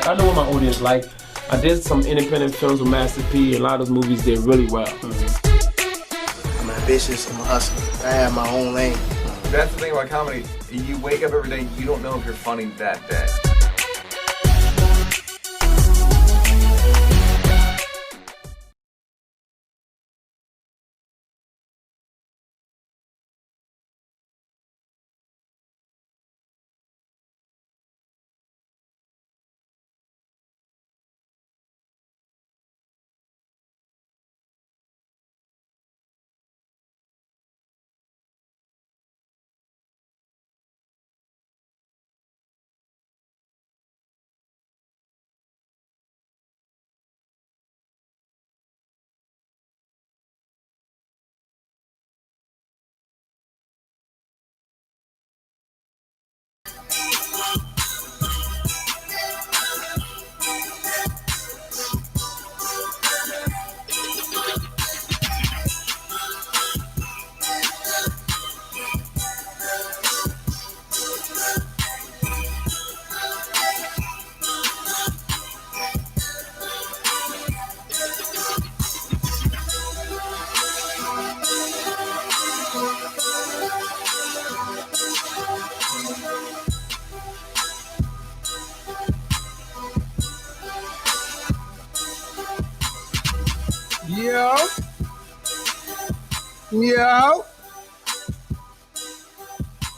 I know what my audience like. I did some independent films with Master P. A lot of those movies did really well. I'm ambitious. I'm a hustler. I have my own lane. That's the thing about comedy. You wake up every day, you don't know if you're funny that day.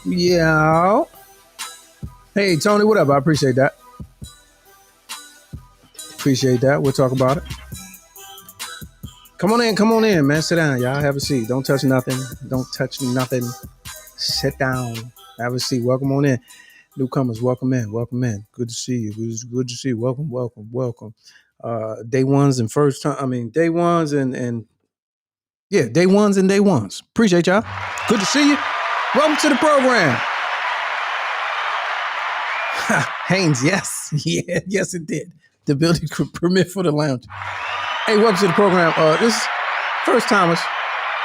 Yo. Hey, Tony, what up? I appreciate that. We'll talk about it. Come on in, man. Sit down, y'all. Have a seat. Don't touch nothing. Sit down. Have a seat. Welcome on in. Newcomers, welcome in. Good to see you. Good to see you. Welcome. Day ones and first time. I mean, day ones and day ones. Appreciate y'all. Good to see you. Welcome to the program. Haynes, yes. Yeah, yes, it did. The building permit for the lounge. Hey, welcome to the program. This is first timers.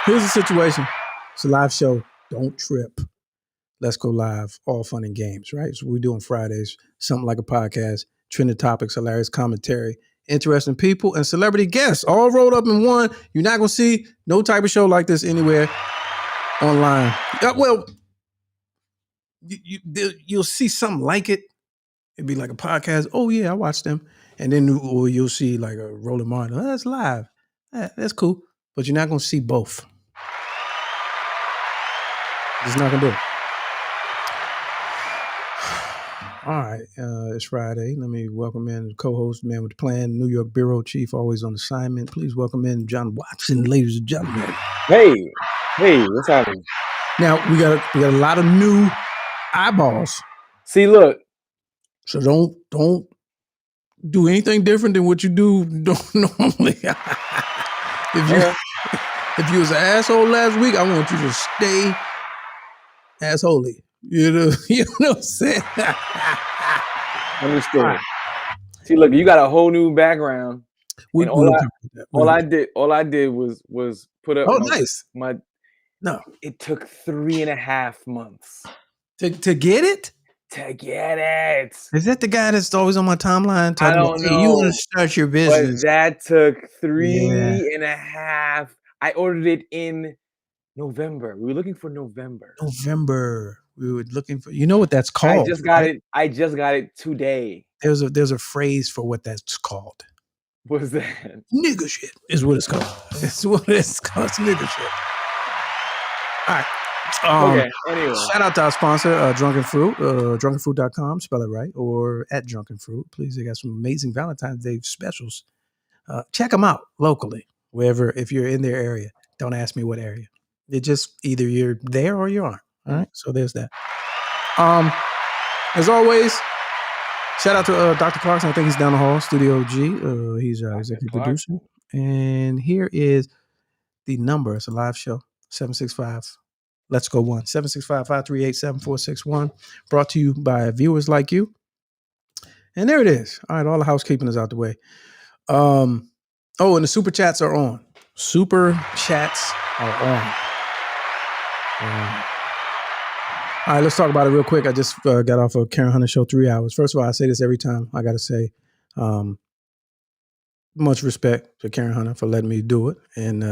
Here's the situation. It's a live show. Don't trip. Let's go live. All fun and games, right? So we're doing Fridays, something like a podcast, trending topics, hilarious commentary, interesting people, and celebrity guests all rolled up in one. You're not going to see no type of show like this anywhere online. You'll see something like it. It'd be like a podcast. Oh, yeah, I watched them. And then you'll see like a Roland Martin. Oh, that's live. That's cool. But you're not going to see both. Just not going to do it. All right. It's Friday. Let me welcome in the co-host, man with the plan, New York Bureau Chief, always on assignment. Please welcome in John Watson, ladies and gentlemen. Hey, what's happening? Now, we got a lot of new eyeballs. See, look. So don't do anything different than what you do normally. If you was an asshole last week, I want you to stay assholey. You know what I'm saying? Understood. Right. See, look, you got a whole new background. All I did was put up. Oh, nice. No, it took 3.5 months to get it. Is that the guy that's always on my timeline? I don't know. You want to start your business? But that took 3.5. I ordered it in November. We were looking for November. We were looking for. You know what that's called? I just got it today. There's a phrase for what that's called. What is that? Nigga shit is what it's called. It's what it's called. It's nigga shit. All right. Okay, anyway. Shout out to our sponsor, Drunken Fruit, drunkenfruit.com, spell it right, or at Drunken Fruit. Please, they got some amazing Valentine's Day specials. Check them out locally, wherever, if you're in their area. Don't ask me what area. It just either you're there or you aren't. All right, so there's that. As always, shout out to Dr. Clarkson. I think he's down the hall, Studio G. He's our executive producer. And here is the number. It's a live show, 765. Let's go one. 765-538-7461. Brought to you by viewers like you. And there it is. All right, all the housekeeping is out the way. And the super chats are on. Super chats are on. All right, let's talk about it real quick. I just got off of Karen Hunter show 3 hours. First of all, I say this every time. I got to say, Much respect to Karen Hunter for letting me do it in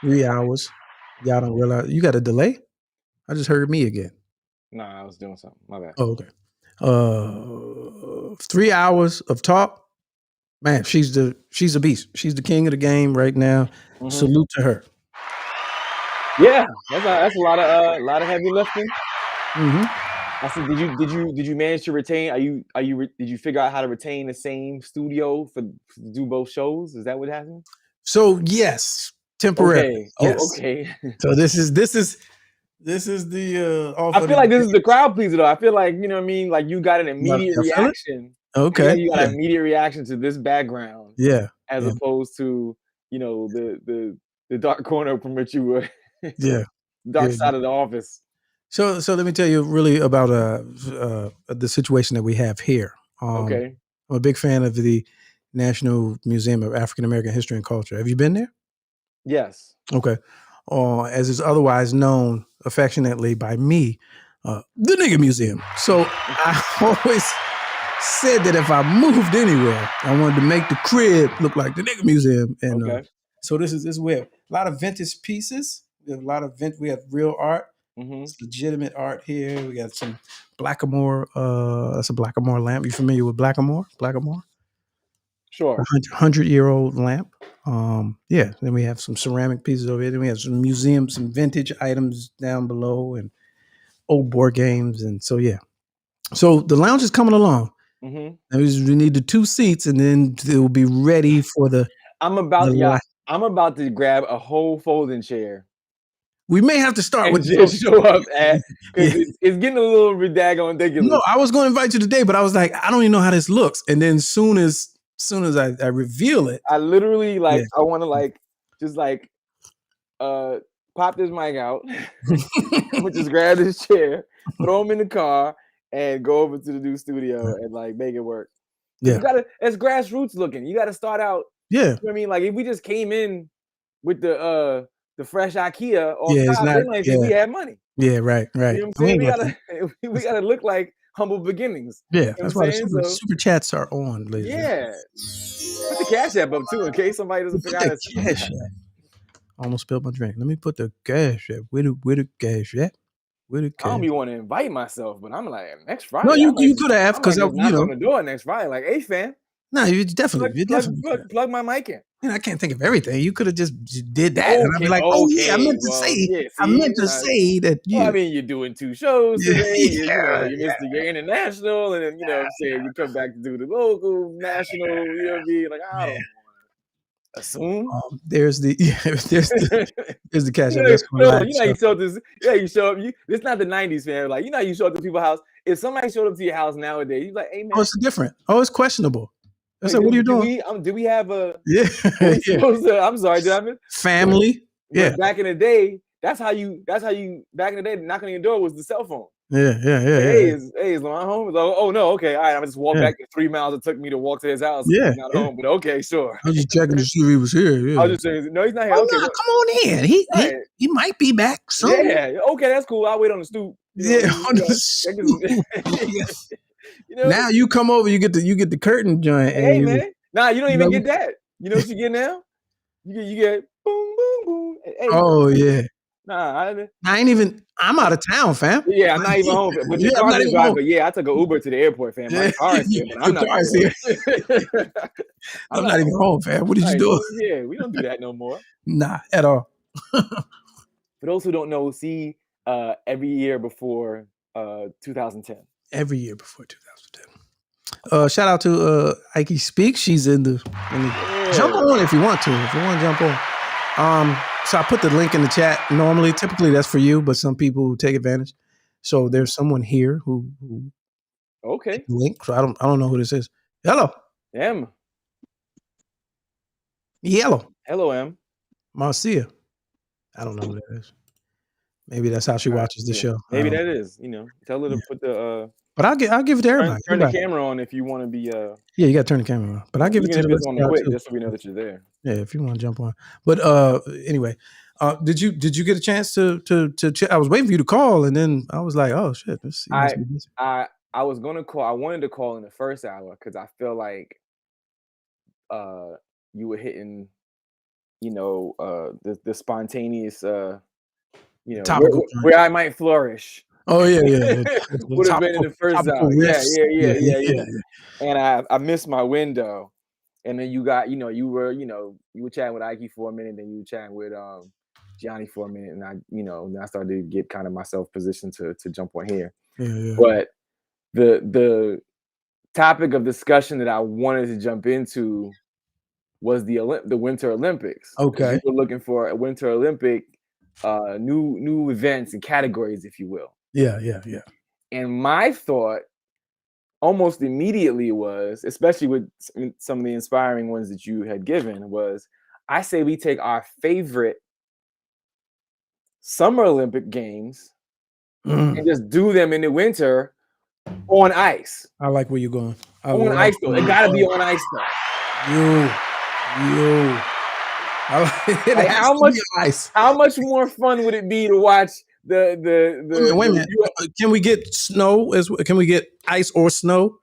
3 hours. Y'all don't realize you got a delay? I just heard me again. No, I was doing something. My bad. Oh, okay. 3 hours of talk. Man, she's a beast. She's the king of the game right now. Mm-hmm. Salute to her. Yeah, that's a lot of heavy lifting. Mm-hmm. I said, did you manage to retain? Did you figure out how to retain the same studio to do both shows? Is that what happened? So yes, temporarily. Okay. Yes. Oh, okay. So this is the. I feel like this is the crowd pleaser though. I feel like, you know what I mean. Like you got an immediate reaction. Okay. You got an immediate reaction to this background. Yeah. As opposed to the dark corner from which you were. Dark side of the office. So let me tell you really about the situation that we have here. Okay. I'm a big fan of the National Museum of African American History and Culture. Have you been there? Yes. Okay. As is otherwise known affectionately by me, the Nigga Museum. So I always said that if I moved anywhere, I wanted to make the crib look like the Nigga Museum. And so this we have a lot of vintage pieces. We have we have real art. Mm-hmm. It's legitimate art here. We got some Blackamoor. That's a Blackamoor lamp. You familiar with Blackamoor? Sure. 100-year-old lamp. Then we have some ceramic pieces over here. Then we have some museums, some vintage items down below, and old board games. And so so the lounge is coming along. Mm-hmm. We need the 2 seats, and then it will be ready for the. I'm about to grab a whole folding chair. We may have to start with just show up because it's getting a little ridiculous. No, I was going to invite you today, but I was like, I don't even know how this looks. And then soon as I reveal it, I literally I want to just pop this mic out, just grab this chair, throw him in the car, and go over to the new studio and make it work. Yeah, it's grassroots looking. You got to start out. Yeah, you know what I mean, if we just came in with the fresh IKEA, we had money. Yeah, right. You know what I'm saying? We gotta look like humble beginnings. Yeah, that's why the super chats are on, ladies. Yeah, put the Cash App up too in case somebody doesn't figure out it's Cash App. Almost spilled my drink. Let me put the Cash App. Where the Cash App? I don't be want to invite myself, but I'm like next Friday. No, you could have because knock on the door next Friday. Hey, fam. No, you definitely plug my mic in. I can't think of everything. You could have just did that, and I'd be like, I meant to say that you. Well, I mean, you're doing 2 shows today. You're international, and then you come back to do the local, national. You know what I mean? I don't assume. There's the Cash App. You show up this. Yeah, you show up. It's not the '90s, man. You show up to people's house. If somebody showed up to your house nowadays, you're like, hey, man. Oh, it's different. Oh, it's questionable. I said, what are you doing? Do we have a? Yeah. I'm sorry, did I miss? Family. But back in the day, that's how you. Back in the day, knocking on your door was the cell phone. Yeah. Hey, is Lamont home? Oh no, okay, all right. I'm just walk back the 3 miles it took me to walk to his house. Yeah, he's not home, but okay, sure. I was just checking to see if he was here. Yeah. I was just saying, no, he's not here. Oh, okay, no, come on in. He might be back soon. Yeah, okay, that's cool. I'll wait on the stoop. On the stoop. Now you come over, you get the curtain joint. Hey, man. Nah, you don't even get that. You know what you get now? You get boom, boom, boom. Hey, oh, yeah. Nah, I ain't even. I'm out of town, fam. Yeah, I'm not even home. But your car's in drive. But I took an Uber to the airport, fam. My car is here, but I'm not here. I'm not even home, fam. What did you do? Yeah, we don't do that no more. Nah, at all. For those who don't know, see every year before 2010. Every year before 2010. Shout out to Ike Speaks. She's in the jump on if you want to. If you want to jump on. So I put the link in the chat. Typically that's for you, but some people take advantage. So there's someone here who okay. Link. So I don't know who this is. Hello. M. Hello, M. Marcia. I don't know who that is. Maybe that's how she watches the show. Maybe that is. Tell her to put the. But I'll give it to everybody. Turn the camera on if you want to be. Yeah, you got to turn the camera on. But I'll give it to the on the quick, just so we know that you're there. Yeah, if you want to jump on. But anyway, did you get a chance to I was waiting for you to call, and then I was like, oh shit, I was gonna call. I wanted to call in the first hour because I feel like you were hitting, the spontaneous, topical where I might flourish. Oh yeah. Would have been in the first hour. Yeah. And I missed my window. And then you got, you were chatting with Ike for a minute, then you were chatting with Gianni for a minute, and I started to get kind of myself positioned to jump on here. Yeah. But the topic of discussion that I wanted to jump into was the Winter Olympics. Okay. We were looking for a Winter Olympic new events and categories, if you will. Yeah. And my thought almost immediately was, especially with some of the inspiring ones that you had given, was I say we take our favorite Summer Olympic Games and just do them in the winter on ice. I like where you're going. On ice, though. It got to be on ice, though. Like how much more fun would it be to watch the wait a minute. Can we get snow? Can we get ice or snow?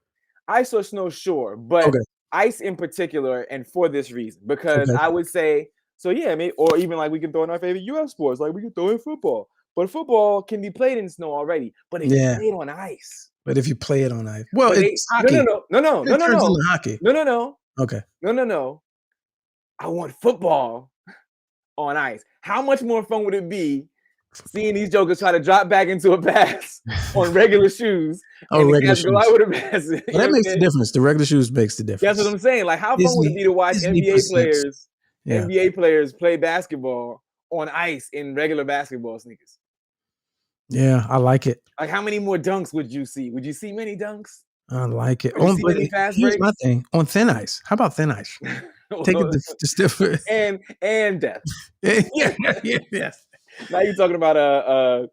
Ice or snow, sure, but ice in particular, and for this reason, because I would say so. Yeah, maybe, or even like we can throw in our favorite U.S. sports, like we can throw in football. But football can be played in snow already. But if you play it on ice, well, it's hockey. No. Hockey. No. Okay. No. I want football on ice. How much more fun would it be seeing these jokers try to drop back into a pass on regular shoes? Regular shoes. That makes the difference. The regular shoes makes the difference. That's what I'm saying. Like, how fun would it be to watch NBA players play basketball on ice in regular basketball sneakers? Yeah, I like it. Like, how many more dunks would you see? Would you see many dunks? I like it. Here's my thing. On thin ice. How about thin ice? Take it to stiffer. And death. Yes. Now you're talking about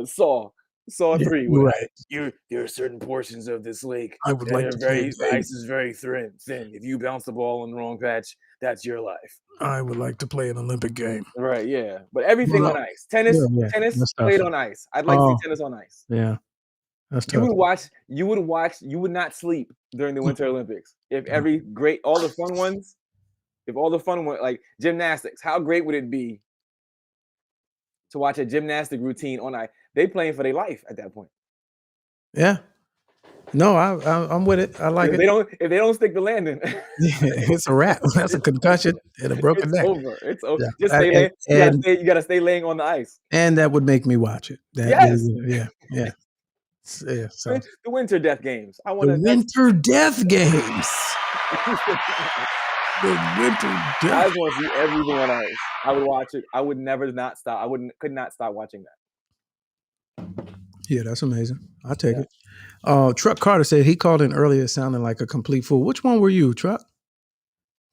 Saw 3. Right. There are certain portions of this lake the ice is very thin. If you bounce the ball in the wrong patch, that's your life. I would like to play an Olympic game. Right, yeah. But everything on ice. Tennis played on ice. I'd like to see tennis on ice. Yeah. That's tough. You would not sleep during the Winter Olympics. If all the fun ones, like gymnastics, how great would it be to watch a gymnastic routine on ice? They playing for their life at that point. Yeah. No, I'm with it. I like it. If they don't stick the landing, it's a wrap. That's a concussion and a broken neck. It's over. Yeah. Just stay laying. You gotta stay laying on the ice. And that would make me watch it. Yes. Yeah. Yeah, so. The Winter Death Games. Winter Death Games. The Winter Death. I just want to see everything on ice. I would watch it. I would never not stop. Could not stop watching that. Yeah, that's amazing. I'll take it. Truck Carter said he called in earlier sounding like a complete fool. Which one were you, Truck?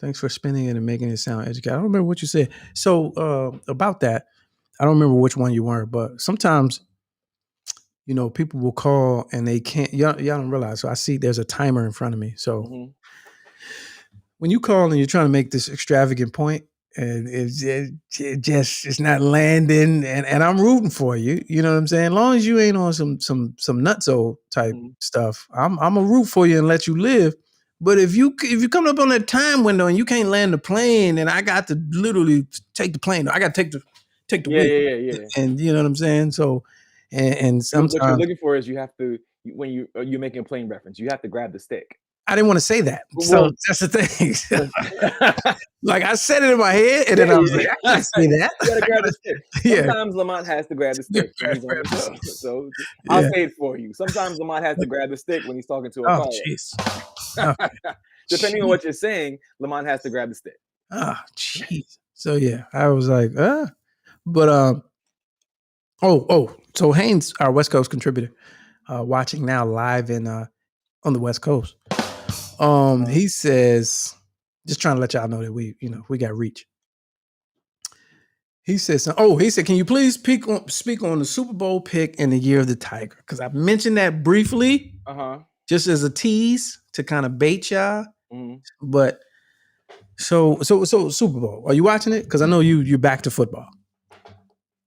Thanks for spinning it and making it sound educated. I don't remember what you said. So about that, I don't remember which one you were, but sometimes people will call and they can't, y'all don't realize. So I see there's a timer in front of me. So when you call and you're trying to make this extravagant point and it's not landing and I'm rooting for you, you know what I'm saying? As long as you ain't on some nutso type stuff, I'm a root for you and let you live. But if you come up on that time window and you can't land the plane and I got to literally take the plane, I got to take the wheel. Yeah. And you know what I'm saying? So, and sometimes what you're looking for is you have to, when you're making a plane reference, you have to grab the stick. I didn't want to say that. So that's the thing. Like I said it in my head and then I was like, I can't say that. You gotta grab the stick. Sometimes Lamont has to grab the stick. So I'll say it for you. Sometimes Lamont has to grab the stick when he's talking to a caller. Jeez. Depending on what you're saying, Lamont has to grab the stick. Oh, jeez. So yeah, I was like, but so Haynes, our West Coast contributor, watching now live in on the West Coast. He says, just trying to let y'all know that we got reach. He says, can you please speak on the Super Bowl pick in the year of the Tiger? Because I mentioned that briefly, just as a tease to kind of bait y'all. But so Super Bowl, are you watching it? Because I know you're back to football.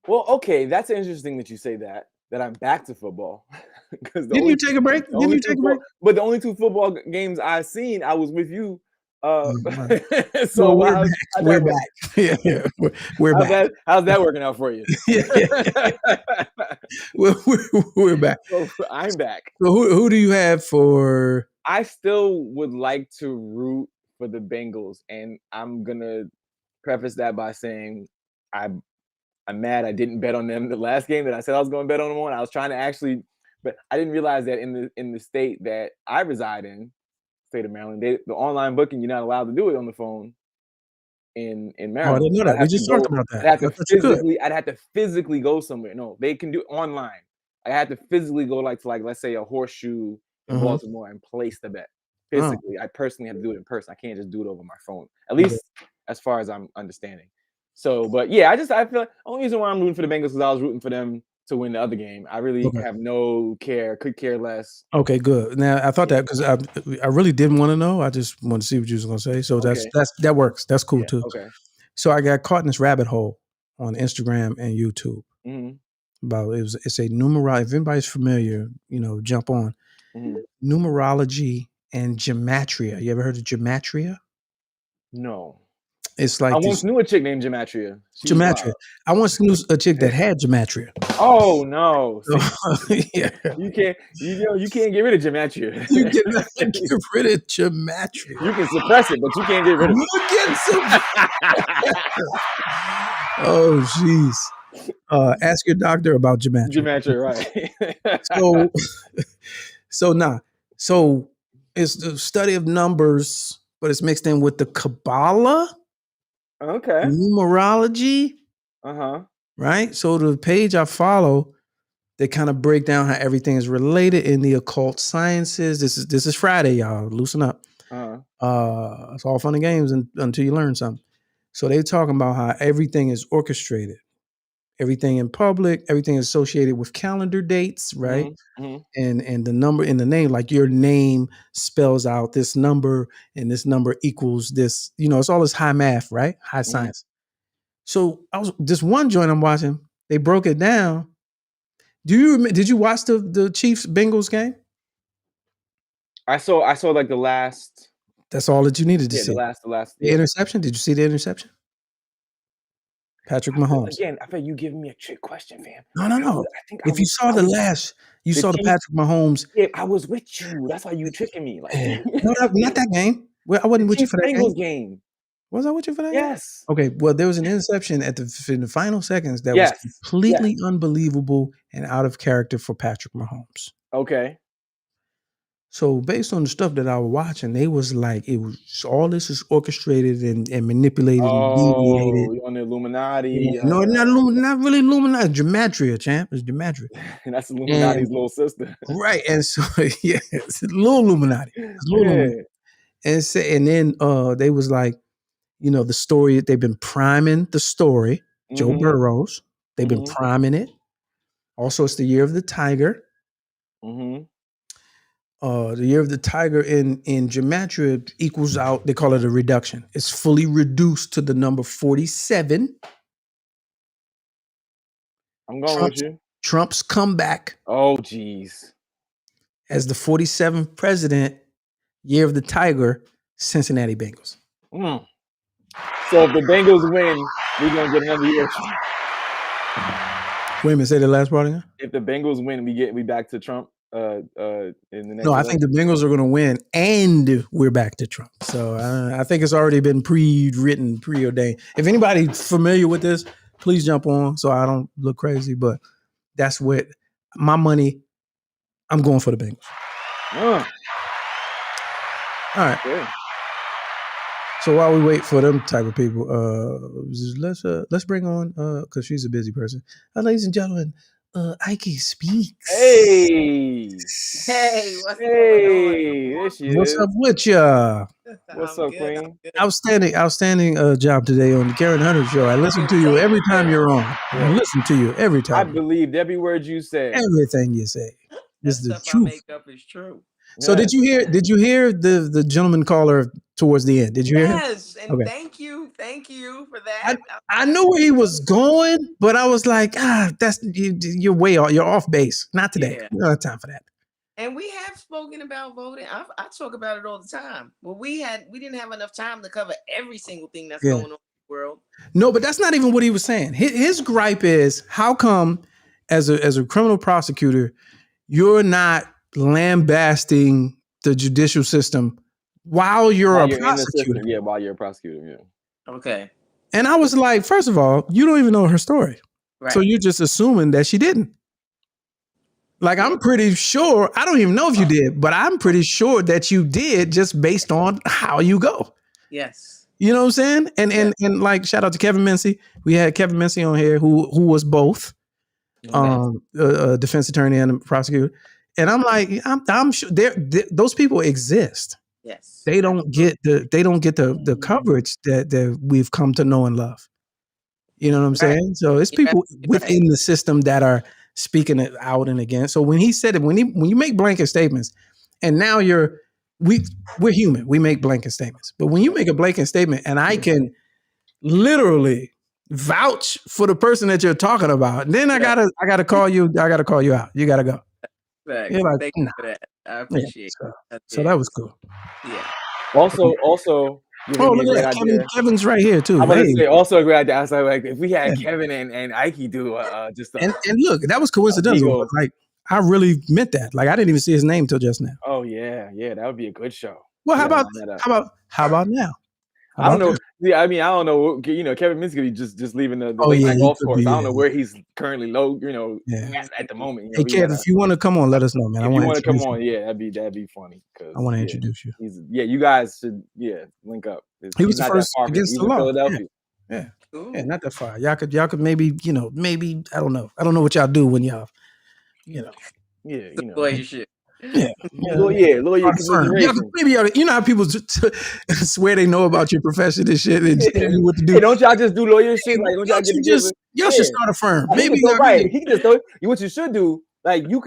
Well, okay, that's interesting that you say that I'm back to football. Because didn't you take a break? Didn't you take a break? But the only 2 football games I've seen, I was with you. Right. So we're back. We're back. Yeah, we're back. How's that working out for you? We're back. So I'm back. So who do you have for? I still would like to root for the Bengals, and I'm gonna preface that by saying I'm mad I didn't bet on them the last game that I said I was going to bet on them on. I was trying to actually, but I didn't realize that in the state that I reside in, state of Maryland, the online booking, you're not allowed to do it on the phone in Maryland. Oh, I didn't know that. We just talked about that. I'd have to physically go somewhere. No, they can do it online. I had to physically go to let's say a Horseshoe in Baltimore and place the bet. Physically, I personally have to do it in person. I can't just do it over my phone. At least as far as I'm understanding. So, but yeah, I feel like the only reason why I'm rooting for the Bengals is I was rooting for them to win the other game. I really have no care, could care less. Okay, good. Now I thought that because I really didn't want to know. I just want to see what you was gonna say. So that works. That's cool too. Okay. So I got caught in this rabbit hole on Instagram and YouTube about it's a numerology. If anybody's familiar, jump on numerology and gematria. You ever heard of gematria? No. It's like I once knew a chick named Gematria. Gematria. I once knew a chick that had Gematria. Oh no! Yeah. You can't get rid of Gematria. You cannot get rid of Gematria. You can suppress it, but you can't get rid of it. You can suppress. Oh jeez. Ask your doctor about Gematria. Gematria, right? So it's the study of numbers, but it's mixed in with the Kabbalah. Okay. Numerology. Right? So the page I follow, they kind of break down how everything is related in the occult sciences. This is Friday, y'all. Loosen up. It's all fun and games until you learn something. So they talking about how everything is orchestrated. Everything in public, everything is associated with calendar dates, right? And the number in the name, like your name spells out this number and this number equals this, it's all this high math, right? High science. So this one joint I'm watching, they broke it down. Did you watch the Chiefs Bengals game? I saw like the last. That's all that you needed to see. The last. The interception. Did you see the interception? Patrick Mahomes. Again, I feel you giving me a trick question, fam. No. If you saw the Patrick Mahomes. Yeah, I was with you. That's why you tricking me. Like, no, not that game. Well, I wasn't with you for that Bengals game. Was I with you for that? Yes. Game? Okay. Well, there was an interception in the final seconds that was completely unbelievable and out of character for Patrick Mahomes. Okay. So based on the stuff that I was watching, they was like, all this is orchestrated and manipulated and deviated. On the Illuminati. No, not really Illuminati. Gematria, champ. It's Gematria. That's Illuminati's little sister. Right. And so, it's a little Illuminati. And then they was like, the story, they've been priming the story. Joe Burrows. They've been priming it. Also, it's the year of the tiger. The year of the tiger in gematria equals out. They call it a reduction. It's fully reduced to the number 47. I'm going with you. Trump's comeback. Oh, geez. As the 47th president, year of the tiger, Cincinnati Bengals. So if the Bengals win, we're gonna get another year. Wait a minute, say the last part again. If the Bengals win, we back to Trump. In the next I think the Bengals are going to win, and we're back to Trump. So I think it's already been pre-written, preordained. If anybody's familiar with this, please jump on so I don't look crazy. But that's what my money. I'm going for the Bengals. All right. Good. So while we wait for them type of people, let's bring on because she's a busy person. Ladies and gentlemen. Ike speaks. Hey, what's going on? What's up with ya? What's up, Queen? Outstanding job today on the Karen Hunter Show. I listen to you every time you're on. I listen to you every time. I believed every word you said. Everything you say. This is the truth. I make up is true. So did you hear the gentleman caller towards the end? Did you hear him? Yes, and thank you Thank you for that. I knew where he was going, but I was like, you're way off. You're off base. Not today. Yeah. We don't have time for that. And we have spoken about voting. I talk about it all the time. Well, we didn't have enough time to cover every single thing that's going on in the world. No, but that's not even what he was saying. His gripe is, how come as a criminal prosecutor, you're not lambasting the judicial system while you're a prosecutor? Yeah, while you're a prosecutor, yeah. Okay. And I was like, first of all, you don't even know her story. Right. So you're just assuming that she didn't. Like, I'm pretty sure, I don't even know if you did, but I'm pretty sure that you did just based on how you go. Yes. You know what I'm saying? And like, shout out to Kevin Mincy. We had Kevin Mincy on here who was both a defense attorney and a prosecutor. And I'm like, I'm sure those people exist. Yes. They don't get the coverage that we've come to know and love. You know what I'm saying? So it's people within the system that are speaking it out and against. So when he said it, when you make blanket statements, and now we're human, we make blanket statements. But when you make a blanket statement, and I can literally vouch for the person that you're talking about, then I gotta call you. I gotta call you out. You gotta go. Thanks. You're like, thank you for that. I appreciate it. So that was cool. Yeah. Also. Oh, look at that. Kevin's right here too. I want to say also a great idea. I was like, if we had Kevin and Ike do just and look, that was coincidental. Like, I really meant that. Like, I didn't even see his name till just now. Oh yeah, that would be a good show. Well, how about now? I don't know. Yeah, I mean, I don't know. You know, Kevin Mincy could be just leaving the golf course. I don't know where he's currently low. You know, at the moment. Hey, Kev, if you want to come on, let us know, man. If you want to come on, that'd be funny. I want to introduce you. You guys should link up. He was the first against the law. Philadelphia. Yeah, not that far. Y'all could maybe I don't know. I don't know what y'all do when y'all, lawyer. Lawyer. Maybe you know how people swear they know about your profession and shit and tell you what to do. Hey, don't y'all just do lawyer shit? Like, don't y'all y'all should start a firm. Maybe he can just throw. What you should do, like, you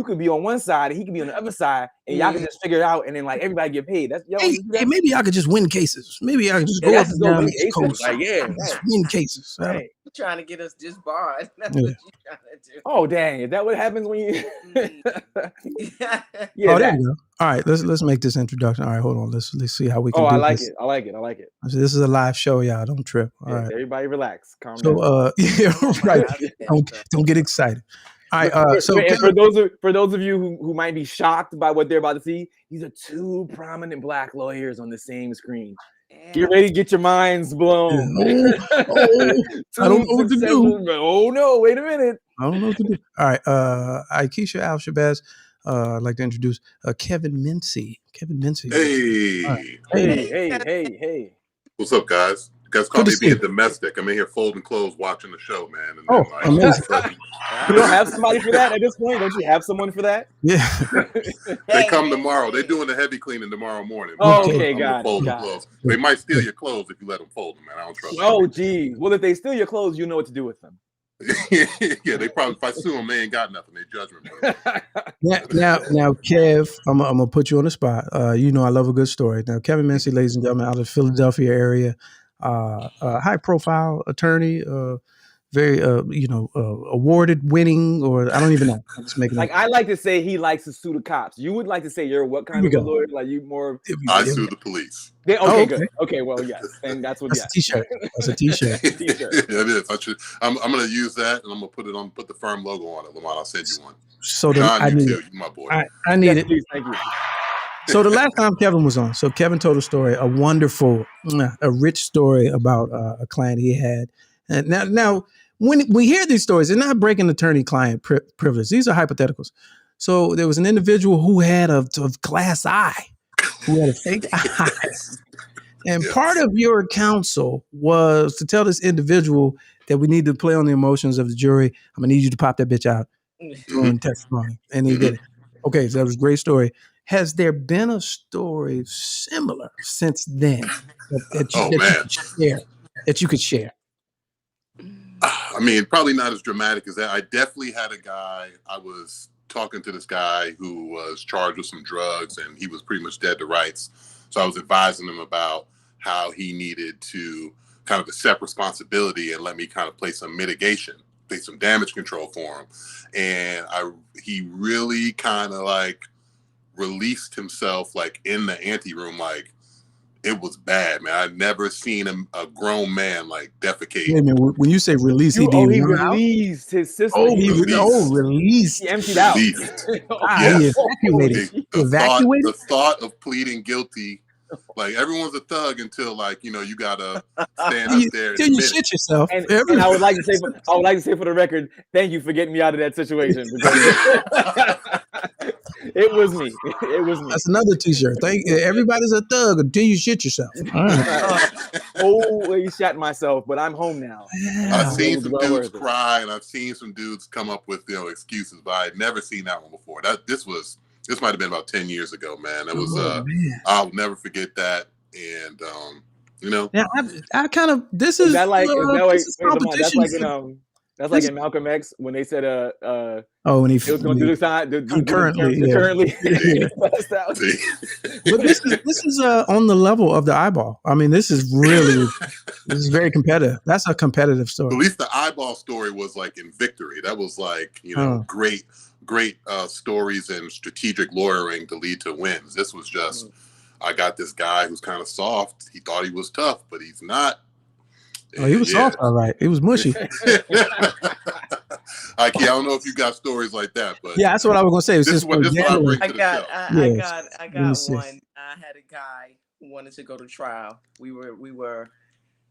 could be on one side and he could be on the other side, and y'all can just figure it out, and then like everybody get paid. That's maybe I could just win cases. Maybe I could just go up and down the East Coast. Like, just win cases. Right. You're trying to get us disbarred. That's what you're trying to do. Oh dang! Is that what happens when you? There you go. All right, let's make this introduction. All right, hold on. Let's see how we can. I like it. I like it. So this is a live show, y'all. Don't trip. All right, everybody relax. Calm down. Right. Don't get excited. All right. For those of you who might be shocked by what they're about to see, these are two prominent black lawyers on the same screen. Get ready to get your minds blown. I don't know what to do. Oh no! Wait a minute. I don't know what to do. All right. Akeisha Al-Shabazz. I'd like to introduce Kevin Mincy. Hey. Right. Hey. What's up, guys? You guys call me being domestic. I'm in here folding clothes, watching the show, man. And amazing. You don't have somebody for that at this point? Don't you have someone for that? Yeah. They come tomorrow. They're doing the heavy cleaning tomorrow morning. Oh, okay, got it. Clothes. They might steal your clothes if you let them fold them, man. I don't trust them. Oh, geez. Well, if they steal your clothes, you know what to do with them. Yeah, they probably, if I sue them, they ain't got nothing. They judgment. Now, Kev, I'm gonna put you on the spot. You know I love a good story. Now, Kevin Mincy, ladies and gentlemen, out of the Philadelphia area, high profile attorney, very awarded winning, or I don't even know. I'm just making I like to say he likes to sue the cops. You would like to say you're what kind of a lawyer? Like you more? I sue the police. Okay, good. Okay, well, yes, and that's what. That's a t-shirt. That's a t-shirt. It is. I'm going to use that, and I'm going to put the firm logo on it. Lamont, I'll send you one. So John, you my boy. I need it. Please, thank you. So the last time Kevin was on, Kevin told a story, a wonderful, a rich story about a client he had. And now, when we hear these stories, they're not breaking attorney-client privilege. These are hypotheticals. So there was an individual who had a glass eye, who had a fake eye. And part of your counsel was to tell this individual that we need to play on the emotions of the jury. I'm going to need you to pop that bitch out during testimony. And he did it. Okay, so that was a great story. Has there been a story similar since then that you could share? I mean, probably not as dramatic as that. I definitely had a guy, I was talking to this guy who was charged with some drugs, and he was pretty much dead to rights. So I was advising him about how he needed to kind of accept responsibility and let me kind of play some mitigation, play some damage control for him. And he really kind of like released himself like in the ante room. Like, it was bad, man. I'd never seen a grown man like defecate. Wait a minute, when you say release, he released his sister. Released. He emptied out. He evacuated. The thought of pleading guilty, like everyone's a thug until like, you know, you gotta stand up there till you shit yourself. And I would like to say, for the record, thank you for getting me out of that situation. It was me. It was me. That's another T-shirt. Everybody's a thug until you shit yourself. Always shot myself, but I'm home now. I've seen some dudes cry, and I've seen some dudes come up with, you know, excuses, but I had never seen that one before. This might have been about 10 years ago, man. It was I'll never forget that. And you know, yeah, I kind of that's like in Malcolm X when they said when he was going to do this time concurrently. But this is on the level of the eyeball. I mean, this is very competitive. That's a competitive story. At least the eyeball story was like in victory. That was like, you know, great stories and strategic lawyering to lead to wins. This was just, I got this guy who's kind of soft. He thought he was tough, but he's not. Oh, he was soft, all right. He was mushy. I don't know if you got stories like that, but yeah, that's what I was gonna say. I got one. I had a guy who wanted to go to trial. We were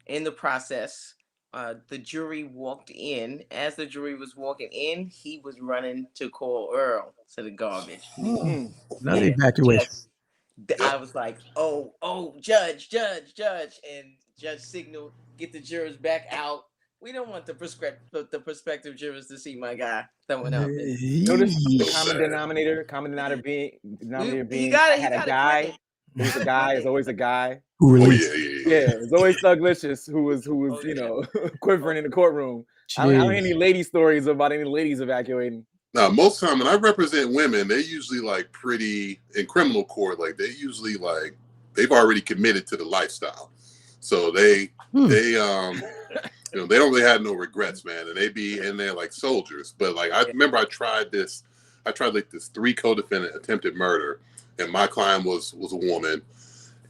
in the process. The jury walked in. As the jury was walking in, he was running to call Earl to the garbage. Another evacuation. I was like, oh, judge, and judge signaled, get the jurors back out. We don't want the prospective jurors to see my guy throwing up. Notice the common denominator being had a guy. There's a guy. There's always a guy. It's always Thuglicious who was you know, quivering in the courtroom. I don't have any lady stories about any ladies evacuating. Now, most of the time when I represent women, they're usually like pretty in criminal court. Like they usually like they've already committed to the lifestyle, so they you know, they don't really have no regrets, man, and they be in there like soldiers. But like I remember, I tried like this 3 co-defendant attempted murder, and my client was a woman,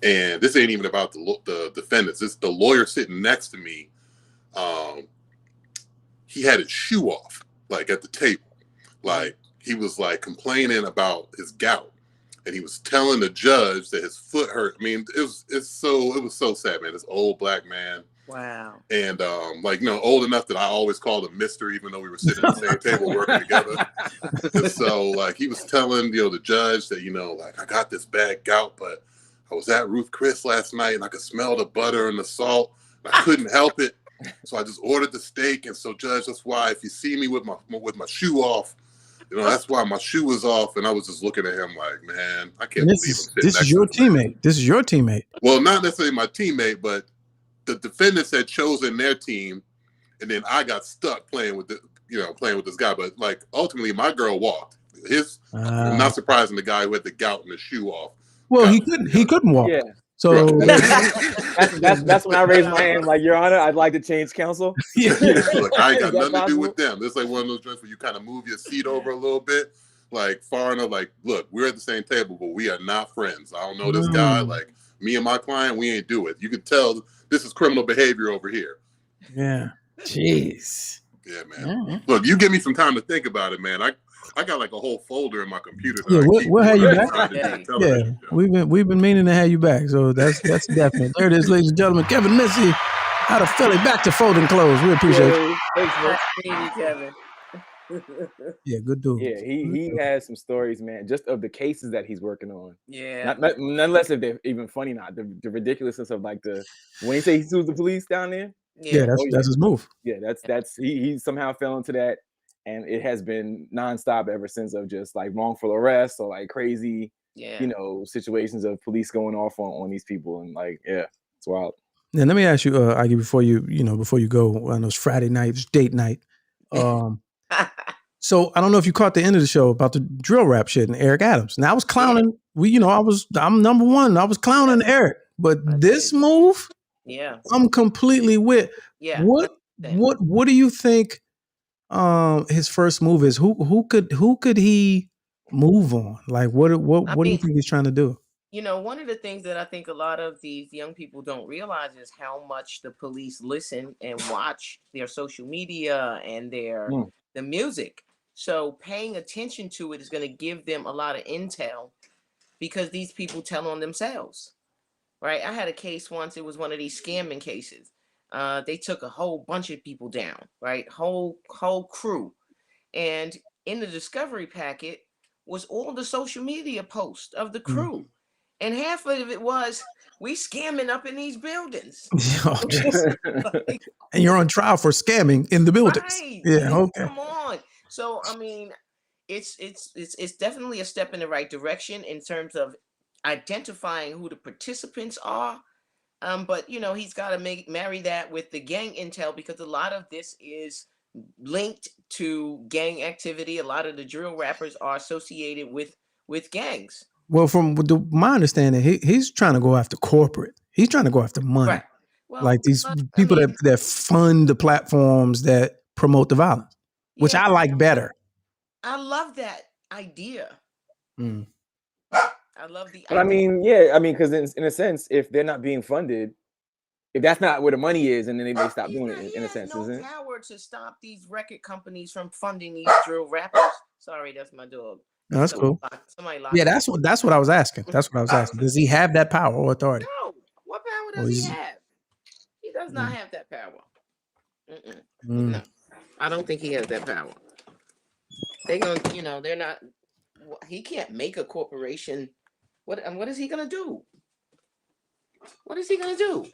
and this ain't even about the defendants. It's the lawyer sitting next to me. He had his shoe off, like at the table. Like he was like complaining about his gout, and he was telling the judge that his foot hurt. I mean, it was so sad, man. This old black man. Wow. And like, you know, old enough that I always called him Mister, even though we were sitting at the same table working together. And so like he was telling, you know, the judge that, you know, like I got this bad gout, but I was at Ruth Chris last night and I could smell the butter and the salt. And I couldn't help it. So I just ordered the steak. And so, judge, that's why if you see me with my shoe off, you know, that's why my shoe was off. And I was just looking at him like, man, I can't believe I'm sitting this is your teammate. This is your teammate. Well, not necessarily my teammate, but the defendants had chosen their team, and then I got stuck playing with this guy. But like ultimately, my girl walked. I'm not surprising the guy who had the gout and the shoe off. Well, he couldn't walk. Yeah. So that's when I raised my hand, like, Your Honor, I'd like to change counsel. Look, I ain't got nothing to do with them. This is like one of those joints where you kind of move your seat over a little bit, like far enough. Like, look, we're at the same table, but we are not friends. I don't know this guy. Like, me and my client, we ain't do it. You could tell this is criminal behavior over here. Yeah. Jeez. Yeah, man. Yeah. Look, you give me some time to think about it, man. I got like a whole folder in my computer. Yeah, we'll have you back. Yeah, we've been meaning to have you back, so that's definite. There it is, ladies and gentlemen. Kevin Missy out of Philly, back to folding clothes. We appreciate it. Thanks, Kevin. Yeah, good dude. Yeah, he has some stories, man, just of the cases that he's working on. Yeah. Nonetheless, if they're even funny, not the ridiculousness of like when he say he sues the police down there. Yeah, that's his move. Yeah, that's he somehow fell into that. And it has been nonstop ever since, of just like wrongful arrest or like crazy, you know, situations of police going off on these people. And like, yeah, it's wild. Yeah, let me ask you, Aggie, before you go on those Friday nights, date night. So I don't know if you caught the end of the show about the drill rap shit and Eric Adams. Now I was clowning. I'm number one. I was clowning Eric, but this move, I'm completely with. Yeah. What do you think his first move is? Who could he move on? Like what do you think he's trying to do? You know, one of the things that I think a lot of these young people don't realize is how much the police listen and watch their social media and the music. So paying attention to it is going to give them a lot of intel because these people tell on themselves, right? I had a case once. It was one of these scamming cases. They took a whole bunch of people down, right? Whole crew. And in the discovery packet was all the social media posts of the crew. And half of it was, we scamming up in these buildings. And you're on trial for scamming in the buildings. Right. Yeah, okay. Come on. So, I mean, it's definitely a step in the right direction in terms of identifying who the participants are. But, you know, he's got to marry that with the gang intel because a lot of this is linked to gang activity. A lot of the drill rappers are associated with gangs. Well, from my understanding, he's trying to go after corporate. He's trying to go after money. Right. Well, like these people that fund the platforms that promote the violence, which I like better. I love that idea. I love the idea. But I mean, because in a sense, if they're not being funded, if that's not where the money is, and then they stop doing it, in a sense, isn't it? Power to stop these record companies from funding these drill rappers. Sorry, that's my dog. No, that's cool. That's what I was asking. That's what I was asking. Does he have that power or authority? No. What power does he have? He does not have that power. No, I don't think he has that power. They're not. He can't make a corporation. What is he gonna do? What is he gonna do?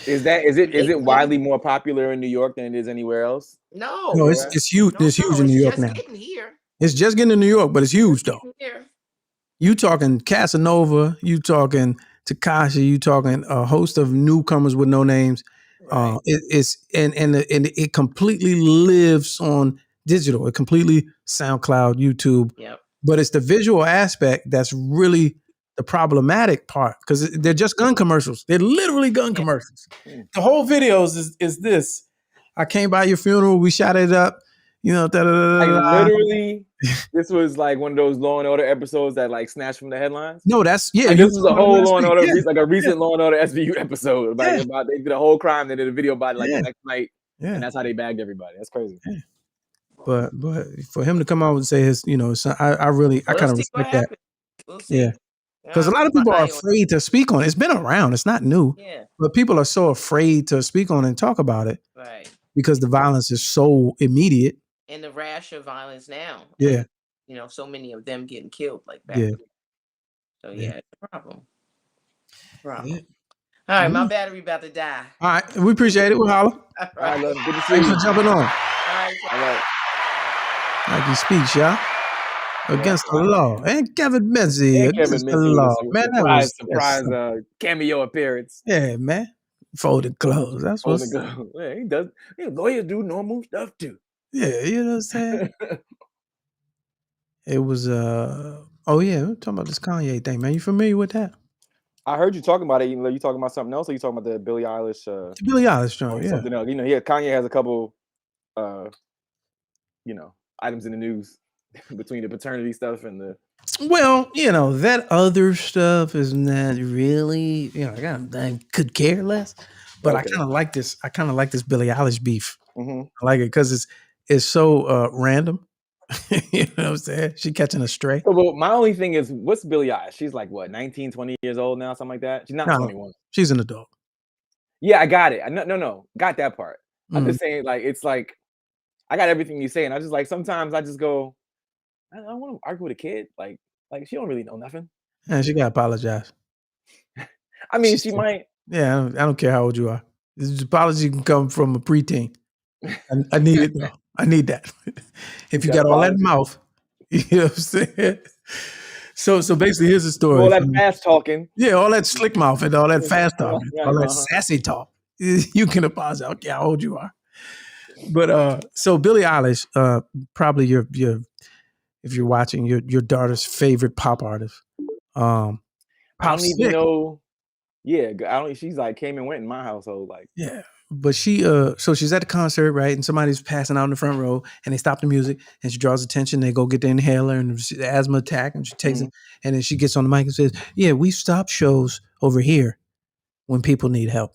Is it widely more popular in New York than it is anywhere else? No, it's huge. It's huge in New York now. It's just getting to New York, but it's huge though. You talking Casanova, you talking Tekashi, you talking a host of newcomers with no names. Right. It completely lives on digital. It completely SoundCloud, YouTube. Yep. But it's the visual aspect that's really the problematic part because they're just gun commercials. They're literally gun commercials. The whole videos is this. I came by your funeral. We shot it up. You know, literally, this was like one of those Law and Order episodes that like snatched from the headlines. No, that's this is a whole Law and Order, like a recent Law and Order SVU episode about they did a whole crime. They did a video about it like the next night, and that's how they bagged everybody. That's crazy. Yeah. But for him to come out and say his, I kind of respect that. We'll see. Because a lot of people are afraid to speak on it. It's been around. It's not new. Yeah. But people are so afraid to speak on it and talk about it. Right. Because the violence is so immediate. And the rash of violence now. Yeah. And, so many of them getting killed like that. Yeah. So it's a problem. Yeah. All right, my battery about to die. All right, we appreciate it. We'll holler. All right. Good to see Thanks you. for jumping on. All right. Nike speech, y'all. Against the law. And Kevin Menzie against the law. Man, that was surprise cameo appearance. Yeah, man. Folded clothes. That's what's yeah, he does. Lawyers do normal stuff too. Yeah, you know what I'm saying? It was we're talking about this Kanye thing, man. You familiar with that? I heard you talking about it. You talking about something else, or you talking about the Billie Eilish? Billie Eilish joint, yeah. Something else. Kanye has a couple, items in the news between the paternity stuff and the. Well, that other stuff is not really, I could care less. But okay. I kind of like this. I kind of like this Billie Eilish beef. Mm-hmm. I like it because it's so random. You know what I'm saying? She catching a stray. Well, my only thing is, what's Billie Eilish? She's like, what, 19, 20 years old now, something like that? She's not 21. She's an adult. Yeah, I got it. No. Got that part. I'm just saying, like, it's like, I got everything you say. And I just like, sometimes I just go, I don't want to argue with a kid. Like she don't really know nothing. Yeah, she got to apologize. I mean, she might. Yeah, I don't care how old you are. This apology can come from a preteen. I need it though. I need that. If you got all that mouth, you know what I'm saying? So basically, here's the story. All that fast talking. Yeah, all that slick mouth and all that fast talking, all that sassy talk. You can apologize. I don't care how old you are. But so Billie Eilish, probably your if you're watching your daughter's favorite pop artist. I don't even know Yeah, I don't. She's like came and went in my household, like. Yeah, but she so she's at the concert, right? And somebody's passing out in the front row, and they stop the music, and she draws attention. They go get the inhaler and the asthma attack, and she takes it, and then she gets on the mic and says, "Yeah, we stop shows over here when people need help."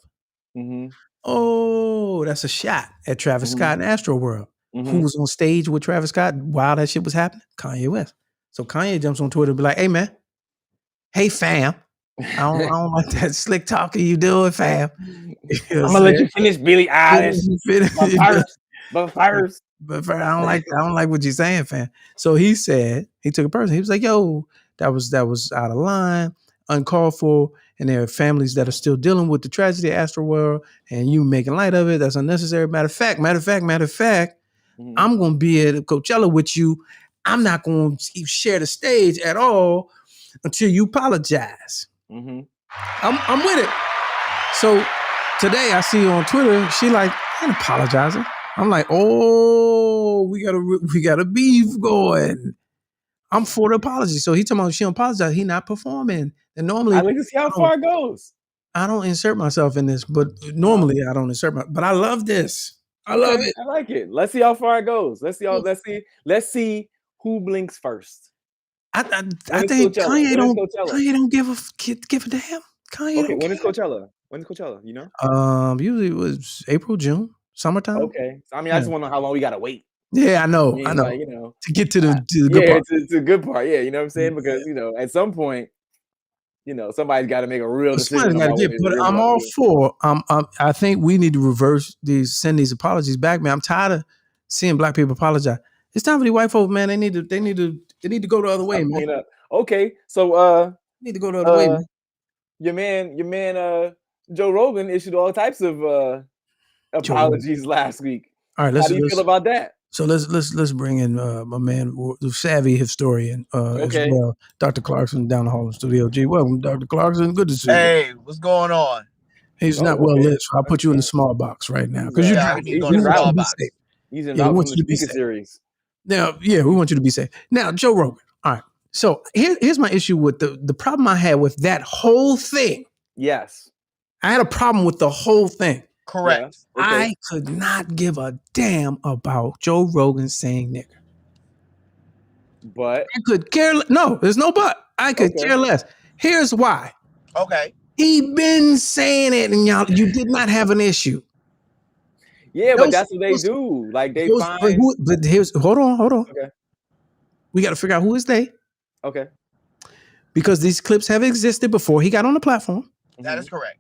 Oh, that's a shot at Travis Scott and Astroworld. Who was on stage with Travis Scott while that shit was happening? Kanye West. So Kanye jumps on Twitter and be like, "Hey man, hey fam, I don't like that slick talking you doing, fam. I'm gonna let you finish, Billie Eilish. But first, I don't like what you're saying, fam." So he said, he took a person. He was like, "Yo, that was out of line, uncalled for, and there are families that are still dealing with the tragedy of Astroworld, and you making light of it. That's unnecessary. Matter of fact, I'm gonna be at Coachella with you. I'm not gonna share the stage at all until you apologize." I'm with it. So today I see on Twitter, she like, "I ain't apologizing." I'm like, "Oh, we got a beef going." I'm for the apology. So he talking about she don't apologize. He not performing. And normally I like to see how far it goes. I don't insert myself in this, but normally I don't insert but I love this. I love it. I like it. Let's see how far it goes. Let's see who blinks first. I think Kanye don't give a damn. Kanye okay, when is Coachella? You know? Usually it was April, June, summertime. Okay. So, I mean, I just want to know how long we gotta wait. Yeah, I know. Like, you know, to get to the good part. It's a good part. Yeah, you know what I'm saying? Because you know, at some point, you know, somebody's got to make a real decision. But I'm all for. I think we need to send these apologies back, man. I'm tired of seeing black people apologize. It's time for the white folks, man. They need to go the other way, man. Okay, so need to go the other way, man. Your man, Joe Rogan issued all types of apologies last week. All right, how do you feel about that? So let's bring in my man, the savvy historian, as well, Dr. Clarkson, down the hall in Studio G. Welcome, Dr. Clarkson. Good to see you. Hey, what's going on? He's not well lit, so I'll put you in the small box right now because he's in small box. He's involved in the speaker series. Now, we want you to be safe. Now, Joe Rogan. All right. So here's my issue with the problem I had with that whole thing. Yes. I had a problem with the whole thing. Correct. Yeah. Okay. I could not give a damn about Joe Rogan saying nigger. But I could care no, there's no but. I could care less. Here's why. Okay. He been saying it, and you did not have an issue. Yeah, but that's what they do. Like they find. But hold on. Okay. We got to figure out who is they. Okay. Because these clips have existed before he got on the platform. That is correct.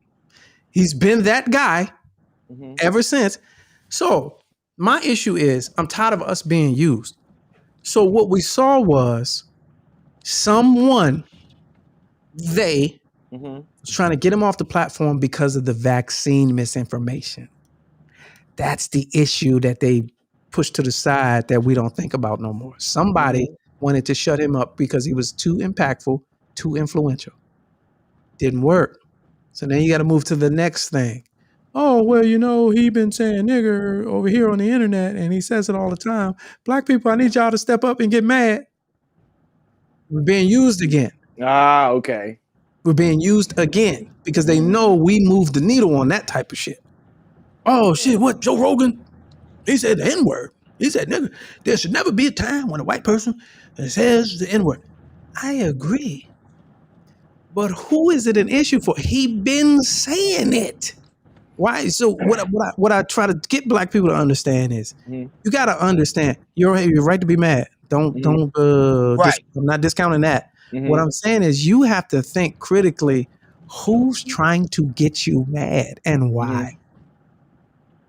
He's been that guy ever since. So my issue is I'm tired of us being used. So what we saw was someone, was trying to get him off the platform because of the vaccine misinformation. That's the issue that they pushed to the side that we don't think about no more. Somebody wanted to shut him up because he was too impactful, too influential. Didn't work. So then you got to move to the next thing. Oh, well, you know, he been saying nigger over here on the internet, and he says it all the time. Black people, I need y'all to step up and get mad. We're being used again. Ah, okay. We're being used again because they know we move the needle on that type of shit. Oh, shit, what? Joe Rogan? He said the N-word. He said, nigga, there should never be a time when a white person says the N-word. I agree. But who is it an issue for? He been saying it. Why? So what I try to get black people to understand is you got to understand you're right to be mad. Don't right. I'm not discounting that. What I'm saying is you have to think critically. Who's trying to get you mad and why?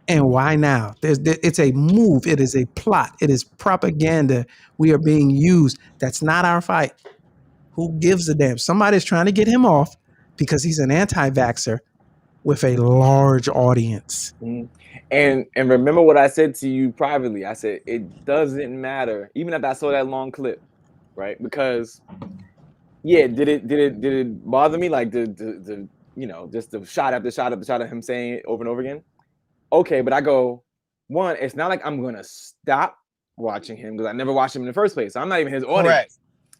And why now? It's a move. It is a plot. It is propaganda. We are being used. That's not our fight. Who gives a damn? Somebody's trying to get him off because he's an anti-vaxxer with a large audience. And remember what I said to you privately. I said it doesn't matter, even if I saw that long clip, right? Because did it bother me, like the you know, just the shot after shot after shot of him saying it over and over again? Okay, but I go, one, it's not like I'm gonna stop watching him because I never watched him in the first place. So I'm not even his audience. Correct.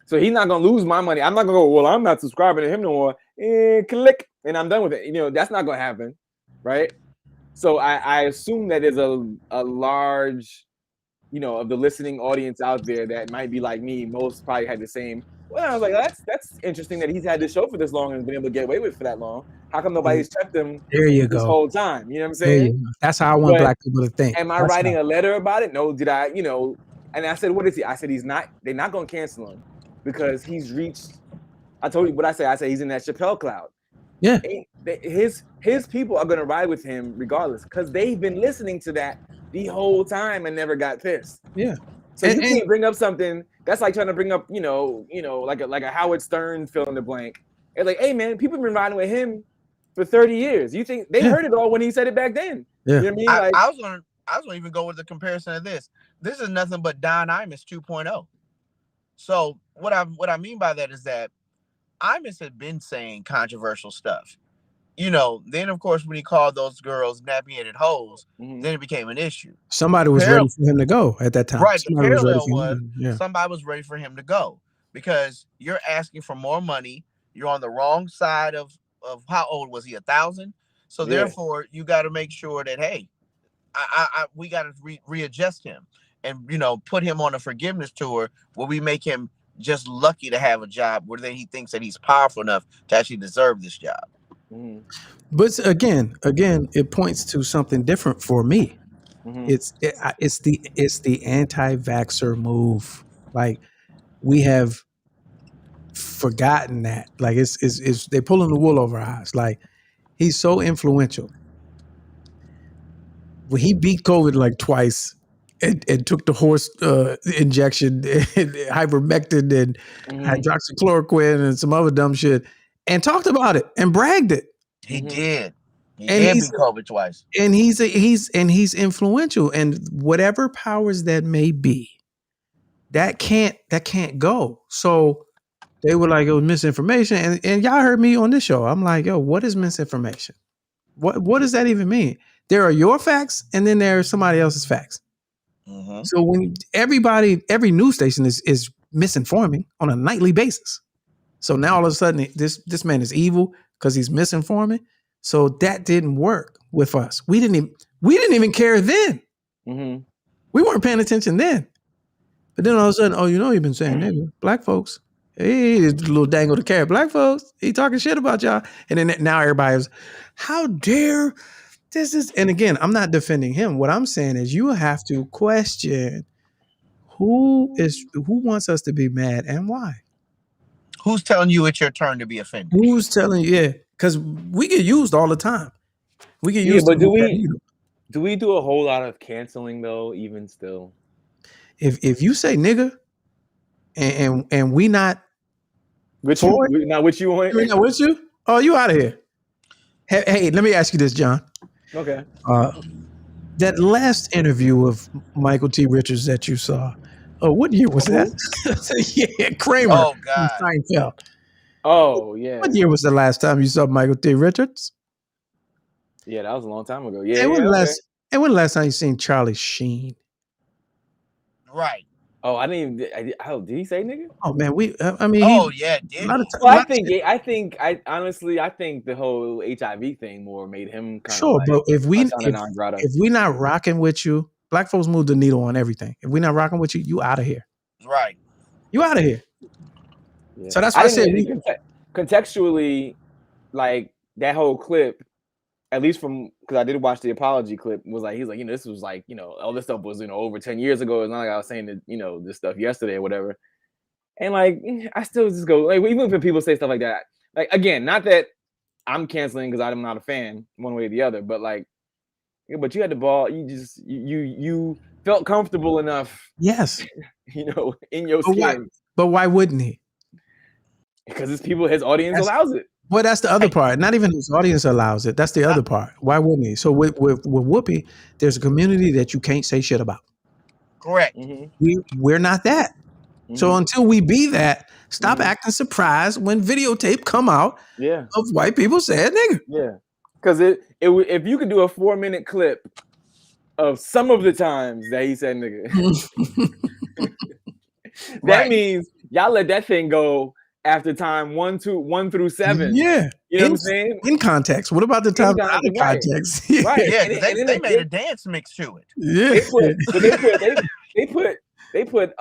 So he's not gonna lose my money. I'm not gonna go, well, I'm not subscribing to him no more. click, and I'm done with it. You know, that's not gonna happen, right? So I assume that there's a large, you know, of the listening audience out there that might be like me. Most probably had the same. Well, I was like, that's interesting that he's had this show for this long and been able to get away with it for that long. How come nobody's checked him There you this go. whole time? You know what I'm saying? That's how I want black people to think. Am I writing a letter about it? No. Did I, you know, and I said, what is he? I said, they're not going to cancel him because he's reached, I told you what I said. I said, he's in that Chappelle cloud. Yeah. His people are going to ride with him regardless because they've been listening to that the whole time and never got pissed. Yeah. So you can't bring up something that's like trying to bring up, you know, like a Howard Stern fill in the blank. It's like, hey man, people have been riding with him for 30 years. You think they heard it all when he said it back then? Yeah. You know what I mean? Like, I was gonna even go with the comparison of this. This is nothing but Don Imus 2.0. So what I mean by that is that Imus had been saying controversial stuff. You know, then of course when he called those girls nappy-headed hoes, then it became an issue. Somebody was ready for him to go at that time. Right. Somebody the parallel was yeah. somebody was ready for him to go because you're asking for more money. You're on the wrong side of how old was he? 1,000. So therefore, you got to make sure that hey, we got to readjust him and you know put him on a forgiveness tour where we make him just lucky to have a job where then he thinks that he's powerful enough to actually deserve this job. But again, it points to something different for me. It's the anti-vaxxer move. Like we have forgotten that. Like it's they're pulling the wool over our eyes. Like he's so influential. When he beat COVID like twice and took the horse injection and ivermectin and hydroxychloroquine and some other dumb shit and talked about it and bragged it. He did. He and beat COVID twice. And he's influential, and whatever powers that may be, that can't go. So they were like, it was misinformation. And y'all heard me on this show. I'm like, yo, what is misinformation? What does that even mean? There are your facts, and then there's somebody else's facts. So when every news station is misinforming on a nightly basis. So now all of a sudden this man is evil because he's misinforming. So that didn't work with us. We didn't even care then. We weren't paying attention then. But then all of a sudden, oh, you know, you've been saying nigga, black folks. Hey, this little dangle the carrot, black folks. He talking shit about y'all. And then now everybody's, how dare this is, and again, I'm not defending him. What I'm saying is you have to question who wants us to be mad and why. Who's telling you it's your turn to be offended? Who's telling you? Yeah, because we get used all the time. We get used. But do we do a whole lot of canceling though? Even still, if you say nigga, and we not with you, not with you on it, not with you. Oh, you out of here. Hey, let me ask you this, John. Okay. That last interview of Michael T. Richards that you saw, what year was that? Yeah, Kramer. Oh, God. Seinfeld. Oh, yeah. What year was the last time you saw Michael T. Richards? Yeah, that was a long time ago. Yeah. And when the last time you seen Charlie Sheen? Right. Oh, I didn't even. Did he say nigga? Oh man, I mean. Oh yeah, did I think honestly, I think the whole HIV thing more made him kind sure. Of but if we not rocking with you, black folks move the needle on everything. If we're not rocking with you, you out of here. Right. You out of here. Yeah. So that's why I said contextually, like that whole clip. At least from because I did watch the apology clip, was like he's like, you know, this was like, you know, all this stuff was, you know, over 10 years ago. It's not like I was saying that, you know, this stuff yesterday or whatever. And like I still just go like even when people say stuff like that, like again, not that I'm canceling because I'm not a fan one way or the other, but like, but you had the ball, you felt comfortable enough, yes, you know, in your skin. But why wouldn't he? Because his audience allows it. Well, that's the other part. Not even his audience allows it. That's the other part. Why wouldn't he? So with Whoopi, there's a community that you can't say shit about. Correct. We're not that. So until we be that, stop acting surprised when videotape come out of white people saying nigga. Yeah. Because if you could do a 4-minute clip of some of the times that he said nigga, that means y'all let that thing go after time 1 through 7. Yeah. You know what I'm saying? In context. What about the time out of context? Right. Yeah, because they made a dance mix to it. Yeah. They put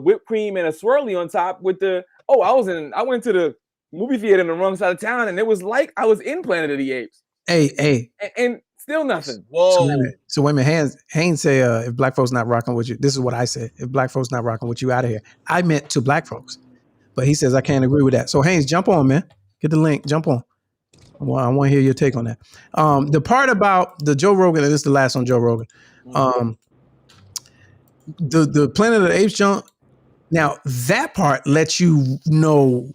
whipped cream and a swirly on top with the I went to the movie theater in the wrong side of town, and it was like I was in Planet of the Apes. Hey. And still nothing. Whoa. So wait a minute. Haynes say if black folks not rocking with you, this is what I said. If black folks not rocking with you, out of here. I meant to black folks. But he says I can't agree with that. So Haynes, jump on, man. Get the link. Jump on. I want to hear your take on that. The part about the Joe Rogan, and this is the last on Joe Rogan. The Planet of the Apes jump. Now that part lets you know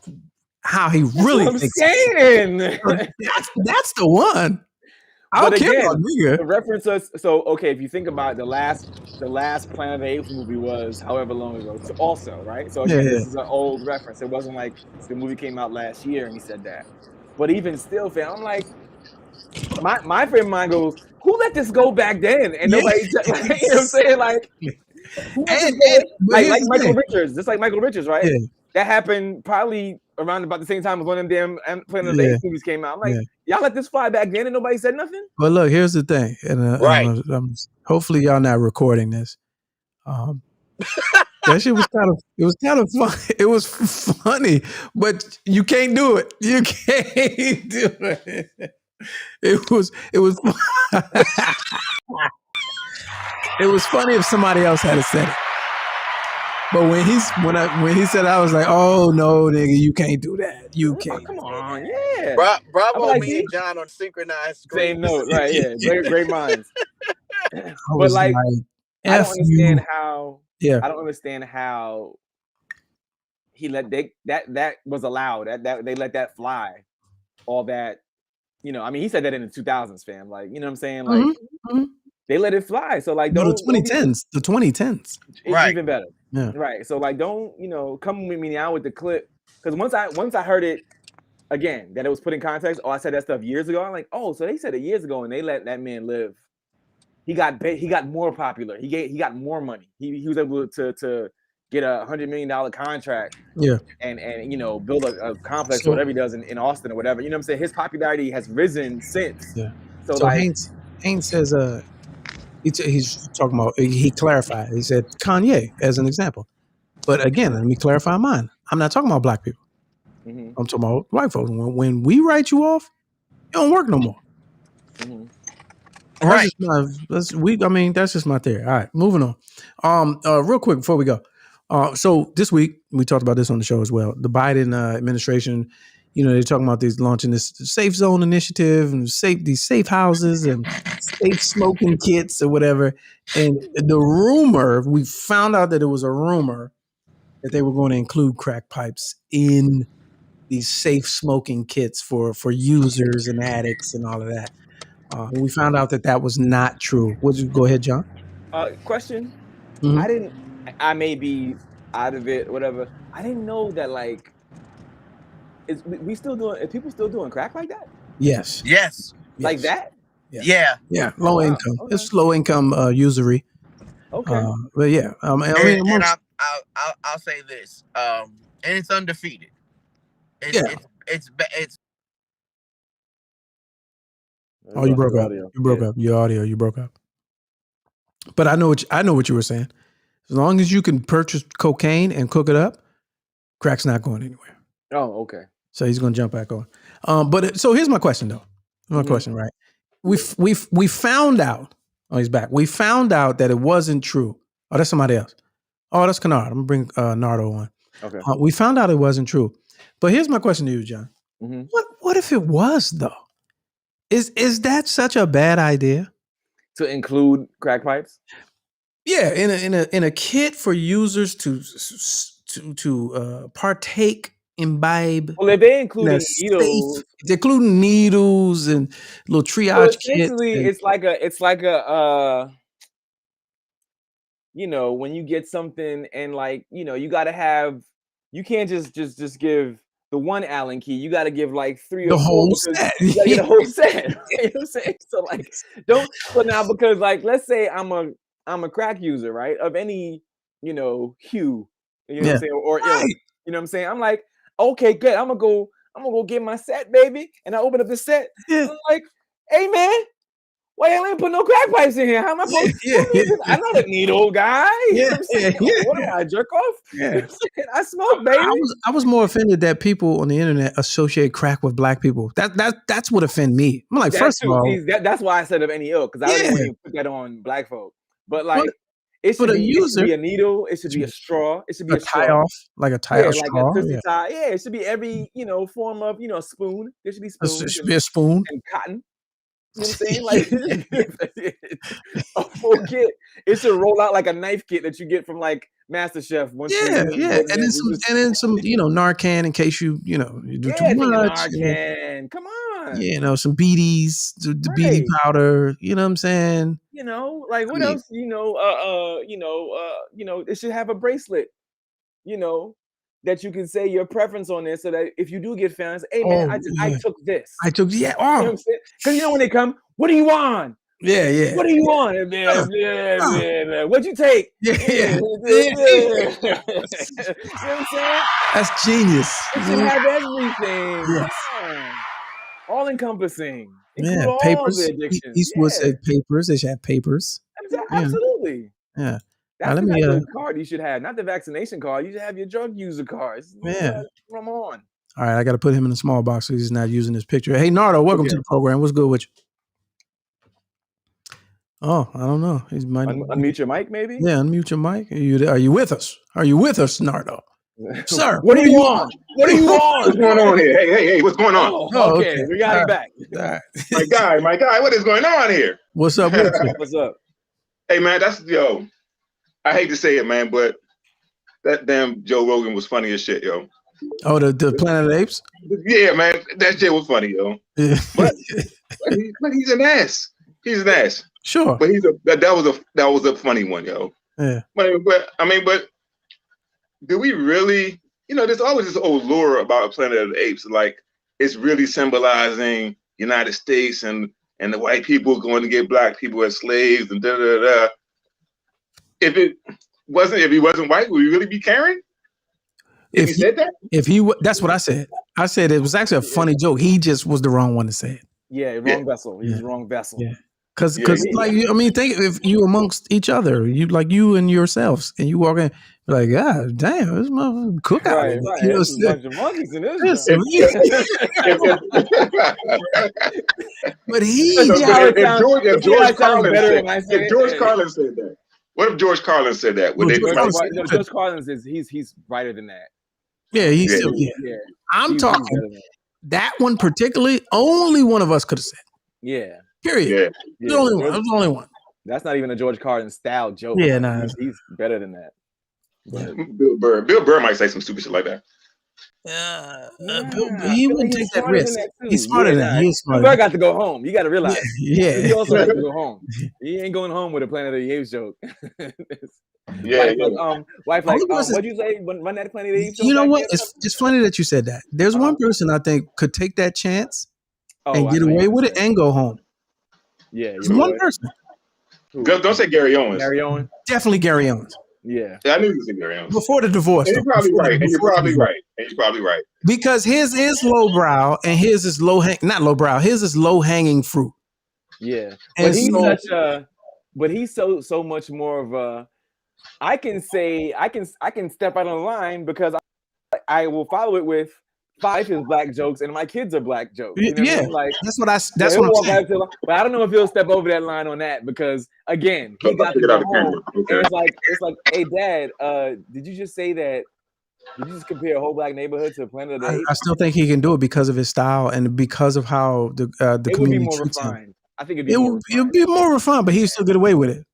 how he really thinks. That's the one. I don't care about nigga. The reference us. So okay, if you think about it, the last Planet of the Apes movie was however long ago. So also, right? So again, this is an old reference. It wasn't like the movie came out last year and he said that. But even still, fam, I'm like, my friend of mine goes, "Who let this go back then?" And nobody, you know what I'm saying? Like, like Michael Richards, just like Michael Richards, right? Yeah. That happened probably around about the same time as one of them damn Planet of the Apes movies came out. I'm like, y'all let this fly back then and nobody said nothing? But look, here's the thing. And hopefully y'all not recording this. That shit was kind of fun. It was funny, but you can't do it. You can't do it. It was it was funny if somebody else had said it. But when he said, I was like, oh no, nigga, you can't do that. You can't. Come on, yeah. Bravo, like, me and John on synchronized screen. Same note, right? Yeah, great minds. But like I don't understand how. Yeah, I don't understand how he let that was allowed. That they let that fly. All that, you know. I mean, he said that in the 2000s, fam. Like, you know what I'm saying? Like, they let it fly. So like, the 2010s. The 2010s. It's even better. Yeah. Right. So like, don't come with me now with the clip, because once I heard it again that it was put in context. Oh, I said that stuff years ago. I'm like, oh, so they said it years ago and they let that man live. He got more popular. He got more money. He was able to get a $100 million contract. Yeah. And build a complex or whatever he does in Austin or whatever. You know what I'm saying? His popularity has risen since. Yeah. So like, Haynes says he's talking about, he clarified. He said Kanye as an example. But again, let me clarify mine. I'm not talking about black people. Mm-hmm. I'm talking about white folks. When we write you off, you don't work no more. Mm-hmm. Right. That's just my theory. All right, moving on. Real quick before we go. So this week we talked about this on the show as well. The Biden administration, they're talking about launching this safe zone initiative and these safe houses and safe smoking kits or whatever. And the rumor, we found out that it was a rumor that they were going to include crack pipes in these safe smoking kits for users and addicts and all of that. We found out that was not true. Would you go ahead, John? Question. Mm-hmm. I may be out of it, whatever. I didn't know that is people still doing crack like that? Yes. Like that? Yeah. Low income. Okay. It's low income usury. Okay. But yeah. I'll say this. And it's undefeated. It's Oh, you broke up. You broke up. Your audio. You broke up. But I know what you were saying. As long as you can purchase cocaine and cook it up, crack's not going anywhere. Oh, okay. So he's going to jump back on. So here's my question though. My question, right? We found out. Oh, he's back. We found out that it wasn't true. Oh, that's somebody else. Oh, that's Kennard. I'm gonna bring Nardo on. Okay. We found out it wasn't true. But here's my question to you, John. Mm-hmm. What if it was though? Is that such a bad idea? To include crack pipes? Yeah, in a kit for users to partake, imbibe. Well, if they include needles, they're including needles and little triage kits. It's like a when you get something and you got to have, you can't just give the one Allen key. You got to give like 3 or 4. Whole set. You got to get the whole set. You know what I'm saying? So now because let's say I'm a crack user, right? Of any hue, you know what I'm saying, or ilk. You know what I'm saying? I'm like, okay, good. I'm gonna go get my set, baby. And I open up the set. Yeah. I'm like, hey man, why y'all ain't put no crack pipes in here? How am I supposed to? I'm not a needle guy. You know what I'm saying? What am I, jerk off? Yeah. I smoke, baby. I was more offended that people on the internet associate crack with black people. That's what offend me. I'm like, first of all, that's why I said of any ilk, because I don't want to put that on black folk. But like, it should be a needle. It should be a straw. It should be a tie off, like a tie off straw. Like a twisty tie. Yeah, it should be every form of a spoon. There should be spoons. There should be a spoon and cotton. You know what I'm saying? Like a full kit. It should roll out like a knife kit that you get from like MasterChef. And then some Narcan in case you do too much. Narcan. Come on. Some BDs, the BD powder. You know what I'm saying? Like what else? It should have a bracelet. That you can say your preference on this, so that if you do get found, say, hey man, I took this. I took You know what I'm saying? Because when they come, what do you want? Yeah. What do you want? Man. What'd you take? Yeah. You know what I'm saying? That's genius. It should have everything. Yes. All encompassing. Yeah, papers. Eastwood said papers. They should have papers. Absolutely. Yeah. That's the type of card you should have, not the vaccination card. You should have your drug user cards. Yeah. Come on. All right, I got to put him in a small box so he's not using his picture. Hey, Nardo, welcome to the program. What's good with you? Oh, I don't know. He's unmute your mic, maybe? Yeah, unmute your mic. Are you with us? Are you with us, Nardo? Sir, what do you want? What do you want? What's going on here? Hey, what's going on? Oh, okay. We got it back. All right. My guy, what is going on here? What's up with you? What's up? Hey, man, I hate to say it, man, but that damn Joe Rogan was funny as shit, yo. Oh, the Planet of the Apes? Yeah, man, that shit was funny, yo. Yeah. But he's an ass. He's an ass. Sure. But that was a funny one, yo. Yeah. But do we really? There's always this old lure about Planet of the Apes, like it's really symbolizing United States and the white people going to get black people as slaves and da da da. If he wasn't white, would we really be caring? If he said that? That's what I said. I said it was actually a funny joke. He just was the wrong one to say it. Yeah, wrong vessel. He's the wrong vessel. Yeah. Because think if you amongst each other, you and yourselves, and you walk in, you're like, God damn, this motherfucker cook out. Right. There's a bunch of monkeys in this. But if George Carlin said that, what if George Carlin said that? George Carlin says he's brighter than that. Yeah, he's still. Yeah. I'm talking that one particularly. Only one of us could have said. Yeah. Period. Yeah. The only one. That's not even a George Carlin style joke. Yeah, nah. He's better than that. Bill Burr might say some stupid shit like that. He wouldn't take that risk. He's smarter than that. He's smarter. Burr got to go home. You got to realize. Yeah. He also has to go home. He ain't going home with a Planet of the Apes joke. Wife, what'd you say? Run that Planet of the Apes joke? You know what? It's funny that you said that. There's one person I think could take that chance and get away with it and go home. Yeah, one person. Don't say Gary Owens. Gary Owens. Definitely Gary Owens. Yeah, I knew you said Gary Owens before the divorce. You're probably right. Because his is lowbrow and his is not lowbrow. His is low hanging fruit. Yeah, but he's so much more of a. I can step out on the line because I will follow it with 5 is black jokes and my kids are black jokes. You know what I mean? Like that's what I'm saying. But I don't know if he'll step over that line on that because again, he got to go home. Okay. And it's like, hey Dad, did you just say that? Did you just compare a whole black neighborhood to Planet of the Apes? I still think he can do it because of his style and because of how the community would be more refined. I think it'd be more refined, but he'd still get away with it.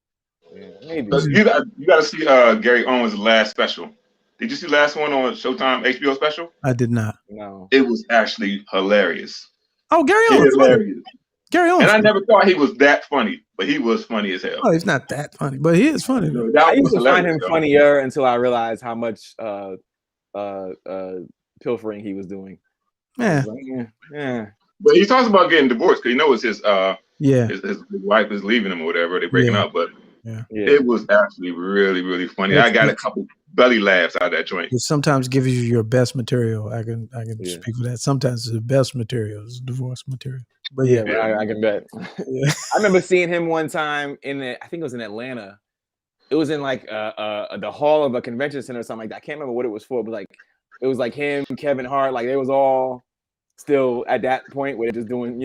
Yeah, maybe. You got to see Gary Owens' last special. Did you see the last one on Showtime HBO special? I did not. No. It was actually hilarious. Oh, Gary Owens. Hilarious. Gary Owens. And I never thought he was that funny, but he was funny as hell. Oh, he's not that funny, but he is funny. I used to find him funnier until I realized how much pilfering he was doing. Yeah. But he talks about getting divorced because his wife is leaving him or whatever. They're breaking up, but it was actually really, really funny. I got a couple belly laughs out of that joint. It sometimes gives you your best material. I can speak for that. Sometimes it's the best material. It's divorce material. But yeah, I can bet. Yeah. I remember seeing him one time I think it was in Atlanta. It was in like the hall of a convention center or something like that. I can't remember what it was for, but like it was like him, Kevin Hart, like they was all still at that point where they're just doing,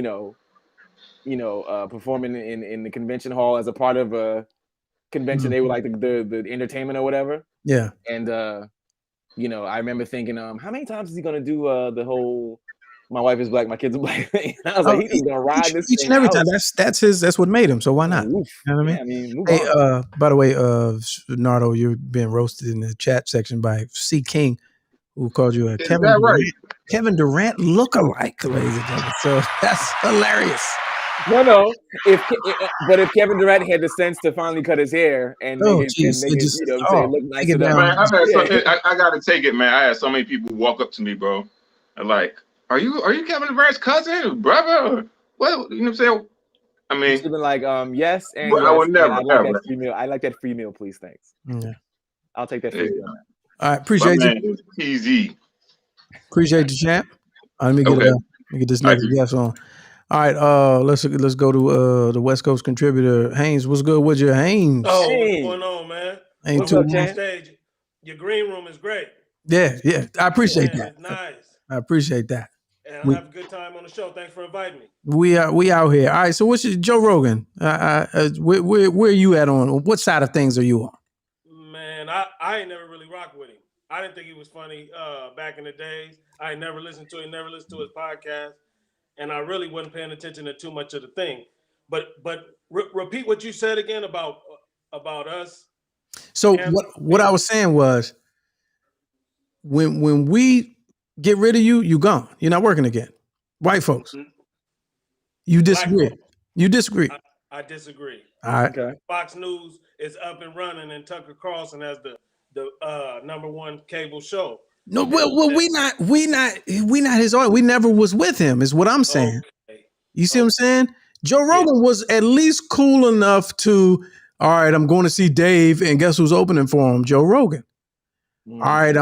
performing in the convention hall as a part of a convention. They were like the entertainment or whatever. Yeah. And I remember thinking, how many times is he gonna do the whole "my wife is black, my kids are black" thing? I was like, he's gonna ride this each thing and every out. time. That's what made him. So why not? You know what I mean? Hey, by the way, Nardo, you're being roasted in the chat section by C King, who called you a Kevin Durant lookalike, ladies and gentlemen. So that's hilarious. No. If Kevin Durant had the sense to finally cut his hair and make it look nice to them. Man, I gotta take it, man. I had so many people walk up to me, bro, and like, are you Kevin Durant's cousin, brother? What, you know what I'm saying? I mean, you've been like, yes, and yes, I would never. I like that free meal, please, thanks. Yeah. I'll take that free meal. All right, appreciate you. Easy. Appreciate the champ. Let me get this next guest on. All right, let's go to the West Coast contributor Haynes. What's good with you, Haynes? Oh, what's going on, man? What's up, stage? Your green room is great. Yeah, I appreciate that. It's nice. I appreciate that. And I'll have a good time on the show. Thanks for inviting me. We out here. All right, so what's your Joe Rogan? Where are you at on? What side of things are you on? Man, I ain't never really rocked with him. I didn't think he was funny back in the days. I never listened to him, never listened to his podcast. And I really wasn't paying attention to too much of the thing. But repeat what you said again about us. So what I was saying was, when we get rid of you, you gone. You're not working again. White folks. You disagree. You disagree. I disagree. All right. Okay. Fox News is up and running, and Tucker Carlson has the #1 cable show. No, well, we not his audience. We never was with him, is what I'm saying. Okay. You see what I'm saying? Joe Rogan was at least cool enough to, all right, I'm going to see Dave, and guess who's opening for him? Joe Rogan. All right,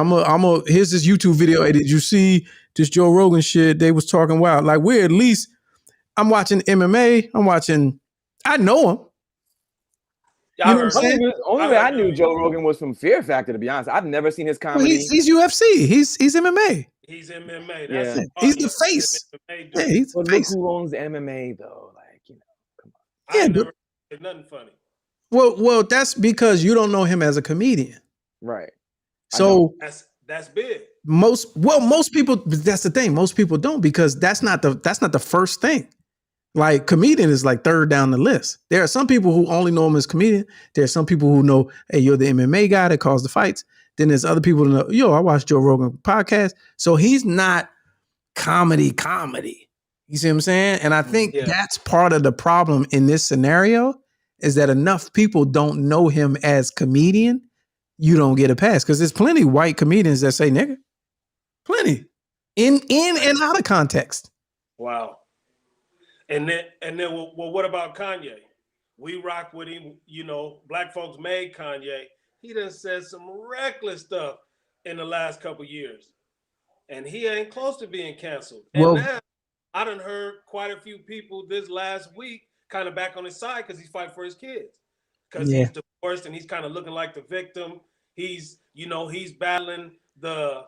here's this YouTube video. Hey, did you see this Joe Rogan shit? They was talking wild. Like, we're at least, I'm watching MMA. I know him. You know what I'm saying? The only way I knew Joe Rogan was from Fear Factor, to be honest. I've never seen his comedy. Well, he's UFC. He's MMA. He's MMA. That's he's the face. Yeah, he's the face. Who owns MMA though? Like, come on. I never did nothing funny. Well, that's because you don't know him as a comedian, right? So that's big. Most people. That's the thing. Most people don't, because that's not the first thing. Like, comedian is like third down the list. There are some people who only know him as comedian. There are some people who know, hey, you're the MMA guy that calls the fights. Then there's other people who know, I watch Joe Rogan podcast. So he's not comedy. You see what I'm saying? And I think that's part of the problem in this scenario, is that enough people don't know him as comedian. You don't get a pass, because there's plenty white comedians that say nigga. Plenty. In and out of context. Wow. And then, well, what about Kanye? We rock with him. Black folks made Kanye. He done said some reckless stuff in the last couple years, and he ain't close to being canceled. And now I done heard quite a few people this last week kind of back on his side, because he's fighting for his kids, because he's divorced and he's kind of looking like the victim. He's battling the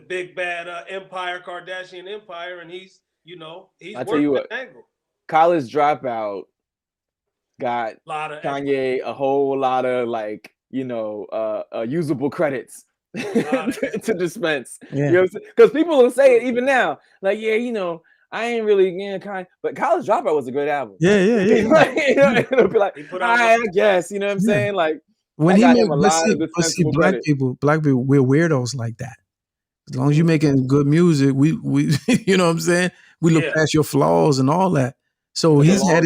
big bad empire, Kardashian empire, and he's working that angle. College Dropout got Kanye a whole lot of usable credits to dispense. Yeah. Because people will say it even now, like, I ain't really Kanye, but College Dropout was a great album. Yeah. It'll be like, I guess, you know what I'm saying? Like, when he made, black people, we're weirdos like that. As long as you're making good music, we you know what I'm saying? We look past your flaws and all that. So he's had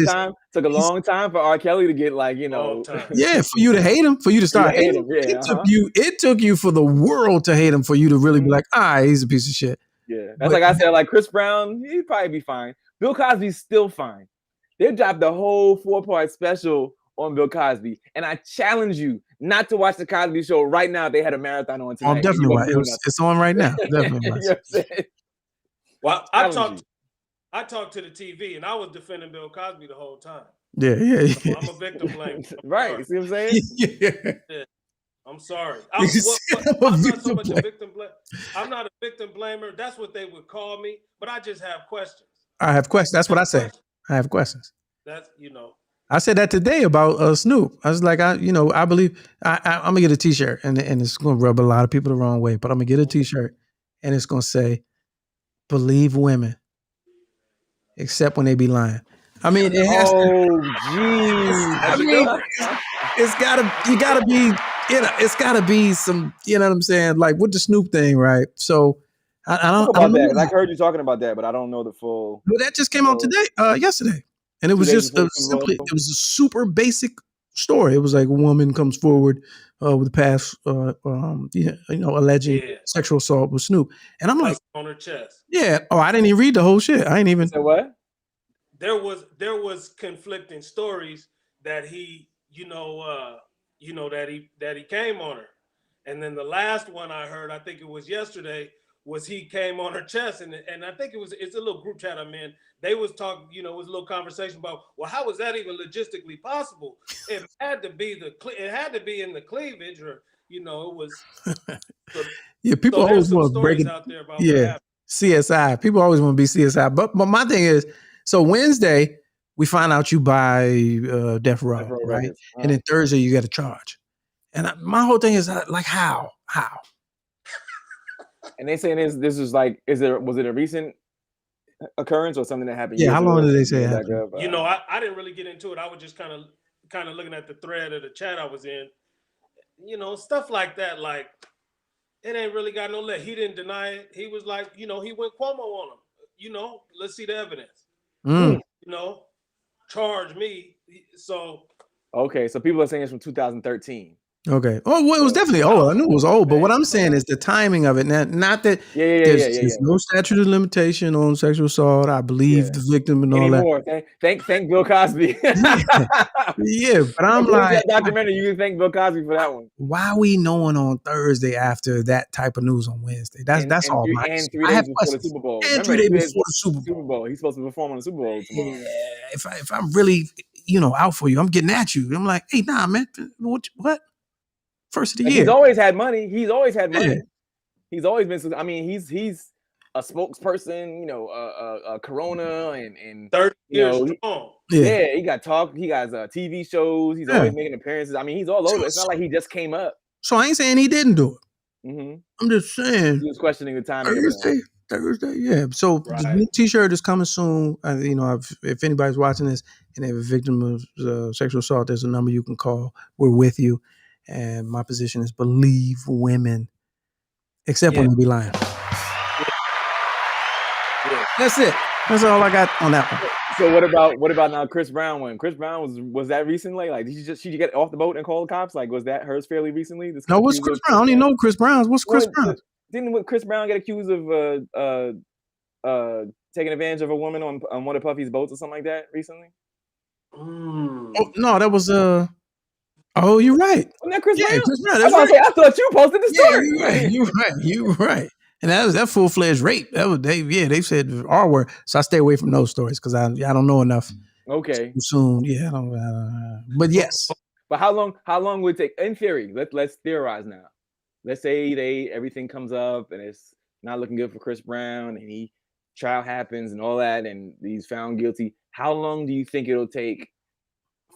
took a long time for R. Kelly to get for you to hate him, for you to start hating him. It took you for the world to hate him, for you to really be like, he's a piece of shit. Yeah, that's like I said, like Chris Brown, he'd probably be fine. Bill Cosby's still fine. They dropped the whole 4-part special on Bill Cosby, and I challenge you not to watch the Cosby Show right now. They had a marathon on tonight. I'm definitely watching. It's on right now. Definitely you know what I'm saying? Well, I talked to the TV, and I was defending Bill Cosby the whole time. Yeah. So I'm a victim blamer. Right. See what I'm saying? Yeah. I'm sorry. I'm not so much a victim blamer. I'm not a victim blamer. That's what they would call me. But I just have questions. I have questions. That's what I say. I have questions. That's I said that today about Snoop. I was like, I believe I'm gonna get a T-shirt, and it's gonna rub a lot of people the wrong way. But I'm gonna get a T-shirt, and it's gonna say, "Believe women, except when they be lying." I mean, it has. It's gotta be. It's gotta be some. You know what I'm saying? Like with the Snoop thing, right? So I don't know. I heard you talking about that, but I don't know the full. Well, that just came out today, yesterday. And it was just it was a super basic story. It was like a woman comes forward with past, alleging sexual assault with Snoop, and I'm like, on her chest. Yeah. Oh, I didn't even read the whole shit. I ain't even. So what? There was conflicting stories that he, that he came on her, and then the last one I heard, I think it was yesterday, was he came on her chest, and I think it's a little group chat I'm in. They was talking, it was a little conversation about, well, how was that even logistically possible? It had to be in the cleavage, or it was. People always want to break it out there about what happened. CSI. People always want to be CSI, but my thing is, so Wednesday we find out you buy Death Row, right? And then Thursday you get a charge, and my whole thing is like how. And they saying this is like, was it a recent occurrence or something that happened? Yeah, how long did they say it happened? I didn't really get into it. I was just kind of looking at the thread of the chat I was in. Stuff like that. Like, it ain't really got no leg. He didn't deny it. He was like, he went Cuomo on him. Let's see the evidence. Charge me. So. Okay, so people are saying it's from 2013. Okay. Oh, well, it was definitely old. I knew it was old, but what I'm saying is the timing of it. Not that there's no statute of limitation on sexual assault. I believe the victim and all that. Thank Bill Cosby. Yeah, but I'm like, that documentary. You can thank Bill Cosby for that one. Why are we knowing on Thursday after that type of news on Wednesday? That's all. And 3 days before the Super Bowl. And 3 days before the Super Bowl. He's supposed to perform on the Super Bowl tomorrow. Yeah. If I'm really out for you, I'm getting at you. I'm like, hey, nah, man, what? First of the year. He's always had money. He's always had money. He's always been. I mean, he's a spokesperson. A Corona and 30 years strong. Yeah, he got talk. He got TV shows. He's always making appearances. I mean, he's all over. It's not like he just came up. So I ain't saying he didn't do it. Mm-hmm. I'm just saying he was questioning the timing. Thursday, yeah. So the new T-shirt is coming soon. If anybody's watching this and they're a victim of sexual assault, there's a number you can call. We're with you. And my position is believe women, except when they be lying. That's it. That's all I got on that one. So what about now Chris Brown one? Chris Brown was that recently? Like, did she get off the boat and call the cops? Like, was that hers fairly recently? No, what's Chris Brown? I don't even know Chris Brown's. What's Chris Brown? Didn't Chris Brown get accused of taking advantage of a woman on one of Puffy's boats or something like that recently? Oh no, that was Oh, you're right. Wasn't that Chris Brown? Chris Brown. That's right. I thought you posted the story. You're right. And that was full-fledged rape. They said R word. So I stay away from those stories because I don't know enough. Okay. Soon, yeah. But yes. But how long would it take? In theory, let's theorize now. Let's say everything comes up and it's not looking good for Chris Brown, and trial happens and all that, and he's found guilty. How long do you think it'll take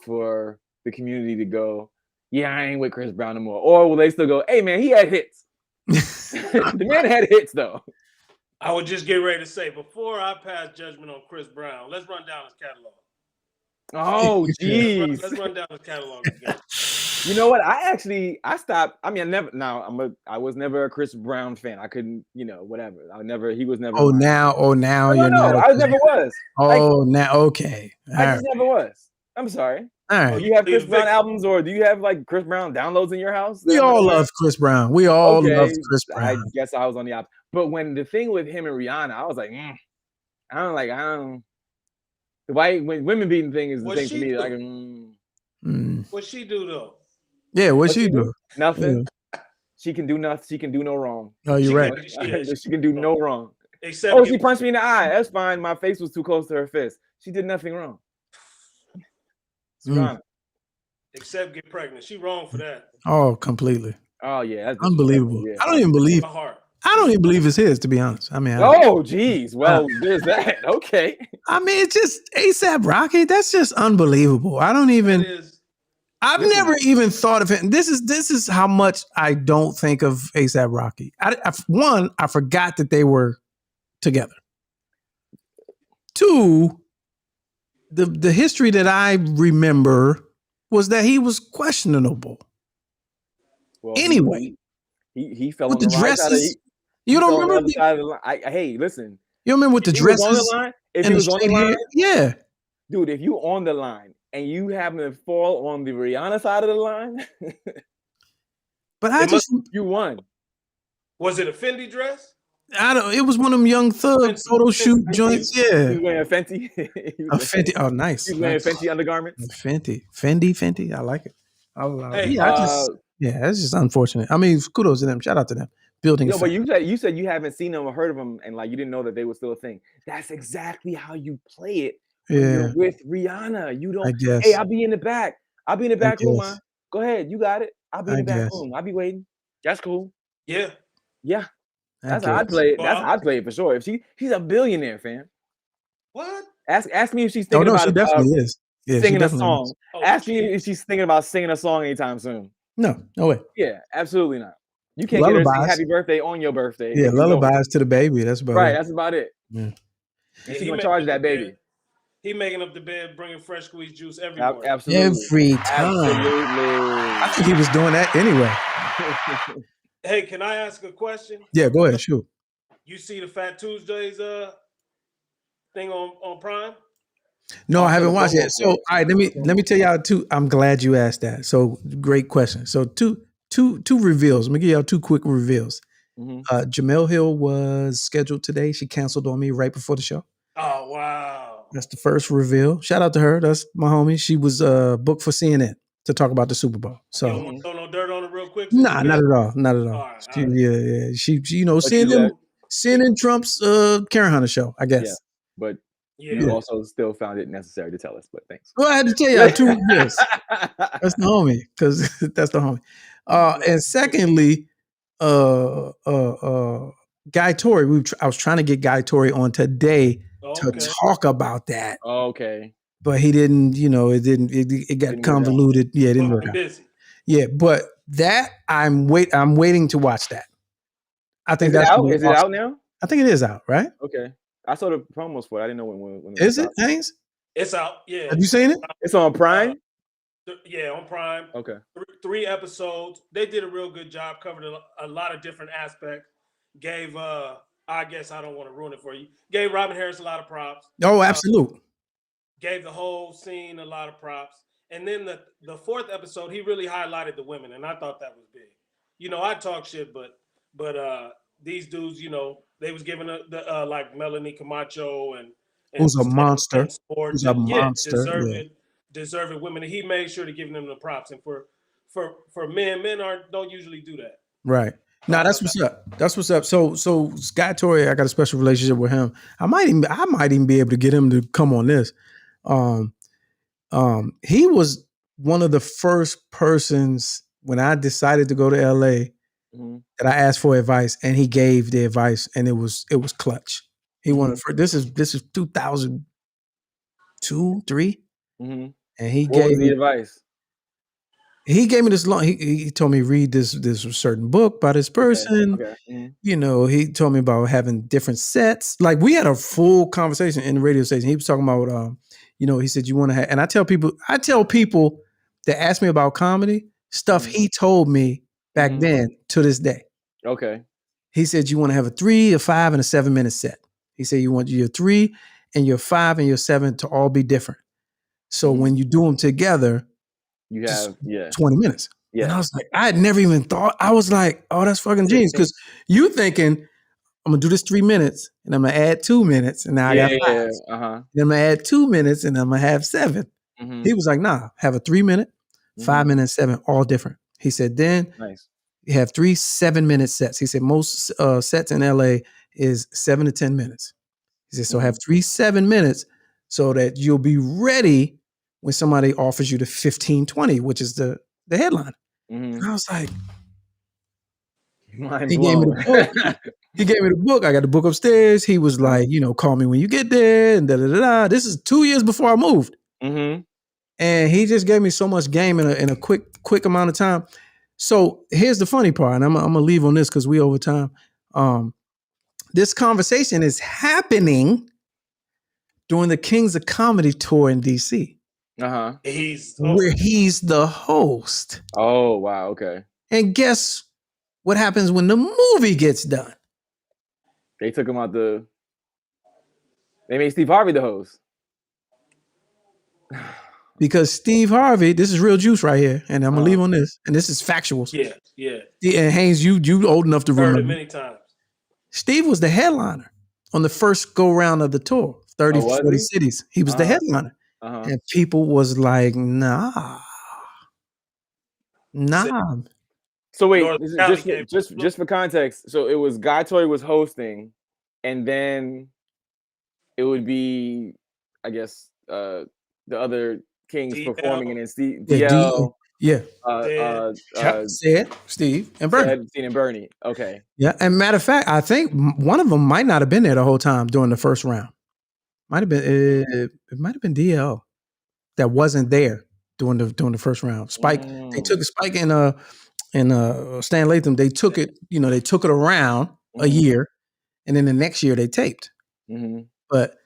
for the community to go, yeah, I ain't with Chris Brown no more? Or will they still go, hey man, he had hits? The man had hits though. I would just get ready to say, before I pass judgment on Chris Brown, let's run down his catalog. Oh, geez. Let's run down his catalog again. You know what? I stopped. I mean, I was never a Chris Brown fan. I couldn't, whatever. He was never. Oh, now you're not. I never was. Now, okay. I just never was. I'm sorry. All right. Oh, you have Chris Brown albums, or do you have like Chris Brown downloads in your house? We all love Chris Brown. We all love Chris Brown. I guess I was on the opposite. But when the thing with him and Rihanna, I was like, I don't. The when women beating thing is the thing for me. Like, What she do though? Yeah, what she do? Nothing. Yeah. She can do nothing. She can do no wrong. Oh, you're right. She can do no wrong. Except she punched me in the eye. That's fine. My face was too close to her fist. She did nothing wrong. Except get pregnant. She wrong for that. Oh, completely. Oh yeah, that's unbelievable. Yeah. I don't even believe. I don't even believe it's his, to be honest. I mean, geez. Well, there's that. Okay. I mean, it's just A$AP Rocky. That's just unbelievable. I don't even. I've never even thought of it. And this is how much I don't think of A$AP Rocky. I forgot that they were together. Two, the history that I remember was that he was questionable. Well, anyway, he fell with on the dresses. You don't remember the side of the line. Hey, listen. You remember with the dresses? On the line, if he was on the line, yeah, dude. If you on the line and you happen to fall on the Rihanna side of the line, but you won. Was it a Fendi dress? It was one of them Young Thug photo shoot joints. Yeah, he was wearing a Fenty. Fenty. Oh, nice. He was wearing Fenty undergarments. Fendi. I like it. Hey, that's just unfortunate. I mean, kudos to them. Shout out to them. Building. No, but you said you haven't seen them or heard of them, and like you didn't know that they were still a thing. That's exactly how you play it when you're with Rihanna. You don't. Hey, I'll be in the back. I'll be in the back room. Go ahead, you got it. I'll be in the back room. I'll be waiting. That's cool. Yeah. That's how I play it. That's how I play it for sure. If she's a billionaire, fam. What? Ask me if she's thinking about she definitely is. Yeah, singing a song. Ask me if she's thinking about singing a song anytime soon. No way. Yeah, absolutely not. You can't get her to sing happy birthday on your birthday. Yeah, lullabies to the baby. That's about right. it. That's about it. Yeah. And she's gonna charge that baby. He making up the bed, bringing fresh squeezed juice every morning. Absolutely. Every time. Absolutely. I think he was doing that anyway. Hey, can I ask a question? Yeah, go ahead. Shoot. You see the Fat Tuesdays thing on Prime? No, I haven't watched it. So, all right, let me tell y'all two. I'm glad you asked that. So, great question. So, two reveals. Let me give y'all two quick reveals. Jamel Hill was scheduled today. She canceled on me right before the show. Oh, wow. That's the first reveal. Shout out to her. That's my homie. She was booked for CNN to talk about the Super Bowl. So, you don't want to throw no dirt on it real quick? Nah, not at all. Not at all. All right. Yeah. She CNN Trump's Karen Hunter show, I guess. Yeah, but you also still found it necessary to tell us. But thanks. Well, I had to tell y'all two reveals. That's the homie, because that's the homie. And secondly, Guy Torrey. I was trying to get Guy Torrey on today to talk about that. Okay. But he didn't. It got convoluted. Yeah, it didn't work out. Yeah, but that I'm waiting to watch that. I think that's out. Is it out now? I think it is out, right? Okay. I saw the promos for it. I didn't know when is it, Haynes? It's out. Yeah. Have you seen it? It's on Prime. Yeah, on Prime. Okay. 3 episodes. They did a real good job, covered a lot of different aspects. Gave I guess I don't want to ruin it for you. Gave Robin Harris a lot of props. Oh, absolutely. Gave the whole scene a lot of props. And then the 4th episode, he really highlighted the women, and I thought that was big. I talk shit, but these dudes, they was giving the like Melanie Camacho and who's a monster. Who's a monster. Deserving women, and he made sure to give them the props. And for men don't usually do that. Right. No, that's what's up. That's what's up. So Scott Torrey, I got a special relationship with him. I might even be able to get him to come on this. He was one of the first persons when I decided to go to LA that I asked for advice, and he gave the advice, and it was clutch. He wanted this is 2002, 2003, and he gave the advice. He gave me this long. He told me read this certain book by this person. Okay. He told me about having different sets. Like we had a full conversation in the radio station. He was talking about, he said you want to have. And I tell people that ask me about comedy stuff he told me back then to this day. Okay. He said you want to have a 3, a 5, and a 7-minute set. He said you want your 3 and your 5 and your 7 to all be different. So when you do them together, you have 20 minutes. Yeah. And I was like, I had never even thought. I was like, oh, that's fucking genius. Because you thinking, I'm gonna do this 3 minutes and I'm gonna add 2 minutes and now I got 5. Then I'm gonna add 2 minutes and I'm gonna have 7. He was like, nah, have a 3-minute, 5 minutes, 7, all different. He said, then you have 3 7-minute sets. He said most sets in LA is 7 to 10 minutes. He said, so have 3 7 minutes so that you'll be ready when somebody offers you the 15-20, which is the headline. And I was like, mind he blown. gave me the book. He gave me the book. I got the book upstairs. He was like, call me when you get there. And da-da-da-da. This is 2 years before I moved. And he just gave me so much game in a quick amount of time. So here's the funny part, and I'm gonna leave on this because we over time. This conversation is happening during the Kings of Comedy tour in DC. Uh-huh. Where he's the host. Oh, wow. Okay. And guess what happens when the movie gets done? They took him out they made Steve Harvey the host. Because Steve Harvey, this is real juice right here, and I'm gonna leave on this, and this is factuals. Yeah. And Haynes, you old enough to remember. Heard it many times. Steve was the headliner on the first go round of the tour, 30, 40 cities. He was the headliner. And people was like, nah. So wait, just for context. So it was Guy Tory was hosting, and then it would be, I guess, the other Kings DL. performing, and then DL. Sid, Steve, and Bernie. Sid and Bernie. Okay. Yeah, and matter of fact, I think one of them might not have been there the whole time during the first round. Might have been it might have been DL that wasn't there during the first round. Spike, they took a Spike and Stan Latham. They took it, they took it around a year, and then the next year they taped. But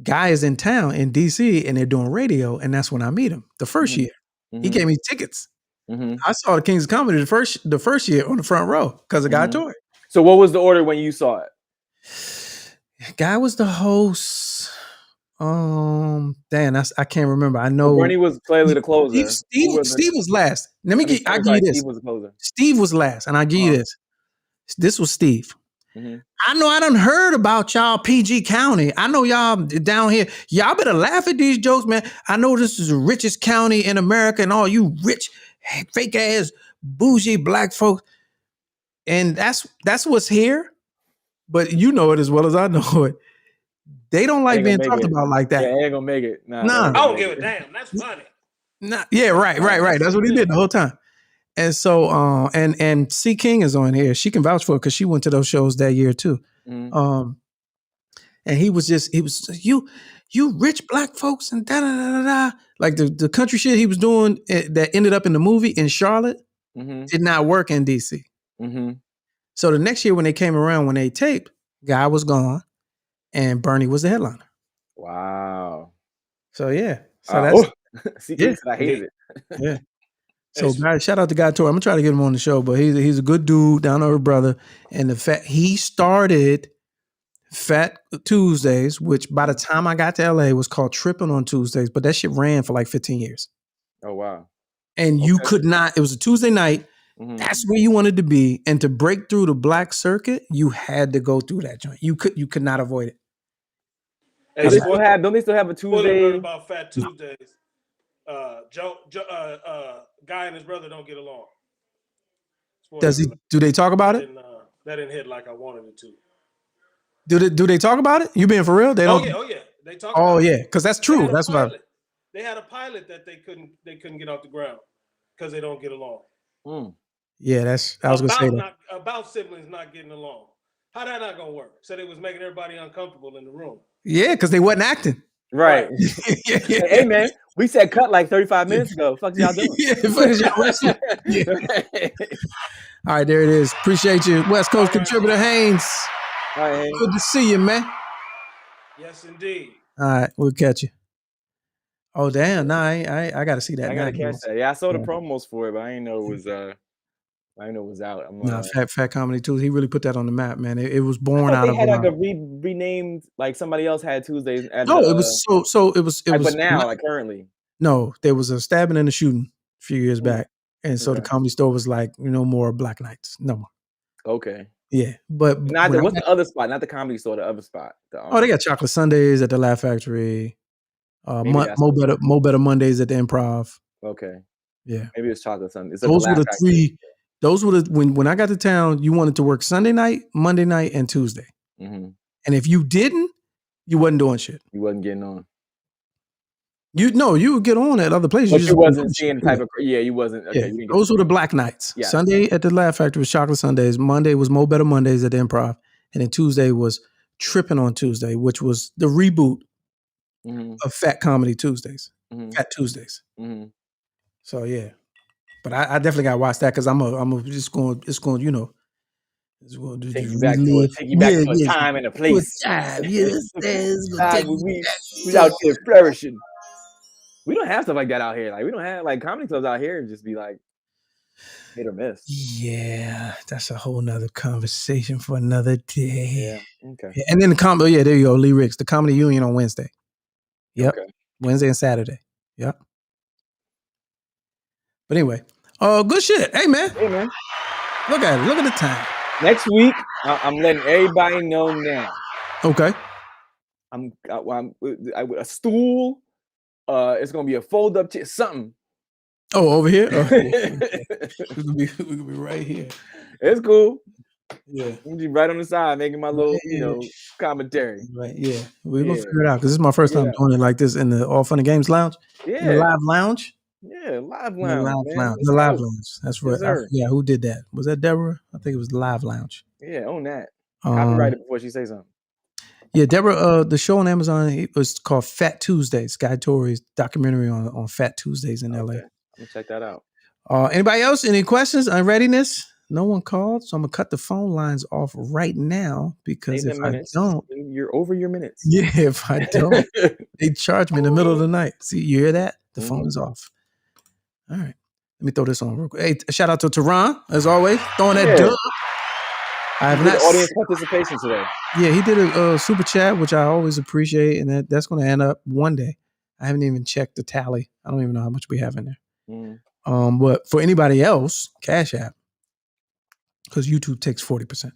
Guy is in town in DC, and they're doing radio, and that's when I meet him. The first year, he gave me tickets. I saw the Kings of Comedy the first year on the front row because of Guy Tory. So what was the order when you saw it? Guy was the host. I can't remember. I know Bernie was clearly the closer. Steve was last. I'll give you this. Steve was the closer. Steve was last, and I'll give you this. This was Steve. I know I done heard about y'all PG County. I know y'all down here. Y'all better laugh at these jokes, man. I know this is the richest county in America, and all you rich, fake ass, bougie black folks. And that's what's here. But you know it as well as I know it. They don't like being talked about like that. Yeah, ain't gonna make it. Nah. I don't give a damn. That's funny. Yeah, right. That's what he did the whole time. And so, and C King is on here. She can vouch for it because she went to those shows that year too. And he was you rich black folks and da da da da. Like the country shit he was doing that ended up in the movie in Charlotte did not work in DC. So the next year when they came around, when they taped, Guy was gone, and Bernie was the headliner. Wow. So yeah. So that's I hated it. Yeah. So guys, shout out to Guy Tory. I'm gonna try to get him on the show, but he's a good dude, down to earth brother. And the fact he started Fat Tuesdays, which by the time I got to LA was called Tripping on Tuesdays, but that shit ran for like 15 years. Oh wow. And you could not, it was a Tuesday night. That's where you wanted to be. And to break through the black circuit, you had to go through that joint. You could not avoid it. Don't they still have a Tuesday? About Fat Tuesdays. Guy and his brother don't get along. Do they talk about it? That didn't hit like I wanted it to. Do they talk about it? You being for real? They don't. Oh yeah. They talk. Oh yeah, because that's true. That's what they had a pilot that they couldn't get off the ground because they don't get along. Yeah, I was gonna say that. About siblings not getting along. How that not gonna work? So they was making everybody uncomfortable in the room. Yeah, because they wasn't acting. Right. Hey man, we said cut like 35 minutes ago. Fuck y'all doing? All right, there it is. Appreciate you, West Coast contributor Haynes. All right, Haynes. Good to see you, man. Yes, indeed. All right, we'll catch you. Oh damn! No, I got to see that. I gotta catch that. Yeah, I saw the promos for it, but I didn't know it was. I didn't know it was out. Fat Comedy too. He really put that on the map, man. It was born out of. They had like a renamed, like somebody else had Tuesdays. It was but now, like currently. No, there was a stabbing and a shooting a few years back, and so the Comedy Store was like, no more Black Nights, no more. Okay. Yeah, but what's the other spot? Not the Comedy Store, the other spot. They got Chocolate Sundays at the Laugh Factory. Mo Better Mondays at the Improv. Okay. Yeah. Maybe it's Chocolate Sunday. Those were the three. Those were the when I got to town, you wanted to work Sunday night, Monday night, and Tuesday. Mm-hmm. And if you didn't, you wasn't doing shit. You wasn't getting on. You would get on at other places. But you wasn't seeing the type of you wasn't okay. Yeah. You Those were the black nights. Yeah. Sunday at the Laugh Factory was Chocolate Sundays. Monday was Mo Better Mondays at the Improv, and then Tuesday was Tripping on Tuesday, which was the reboot of Fat Comedy Tuesdays, Fat Tuesdays. Mm-hmm. So yeah, but I definitely got to watch that because I'm just going. It's going, you know. Take you back to a time and a place. Yes, we out there flourishing. We don't have stuff like that out here. Like we don't have like comedy clubs out here and just be like hit or miss. Yeah, that's a whole nother conversation for another day. Yeah. Okay. And then the comedy. Yeah, there you go. Lee Ricks, the Comedy Union on Wednesday. Yep. Okay. Wednesday and Saturday. Yep. But anyway, good shit. Hey man. Look at it. Look at the time. Next week, I'm letting everybody know now. Okay. I'm with a stool. It's gonna be a fold up chair, something. Oh, over here. We could be right here. It's cool. Yeah. I'm be right on the side, making my little, commentary. Right. Yeah. We're gonna figure it out because this is my first time doing it like this in the All Fun and Games Lounge. Yeah. The live lounge. Yeah, live lounge. The live lounge. That's right. Yeah, who did that? Was that Deborah? I think it was the live lounge. Yeah, own that. Copyright it before she say something. Yeah, Deborah. The show on Amazon it was called Fat Tuesdays. Guy Torrey's documentary on Fat Tuesdays in LA. I'm gonna check that out. Anybody else? Any questions? Unreadiness? No one called, so I'm gonna cut the phone lines off right now because if I don't, you're over your minutes. Yeah, if I don't, they charge me in the middle of the night. See, you hear that? The phone is off. All right. Let me throw this on real quick. Hey, shout out to Tehran, as always, throwing that dub. I have not audience participation today. Yeah, he did a super chat, which I always appreciate, and that's going to end up one day. I haven't even checked the tally. I don't even know how much we have in there. But for anybody else, Cash App, because YouTube takes 40%.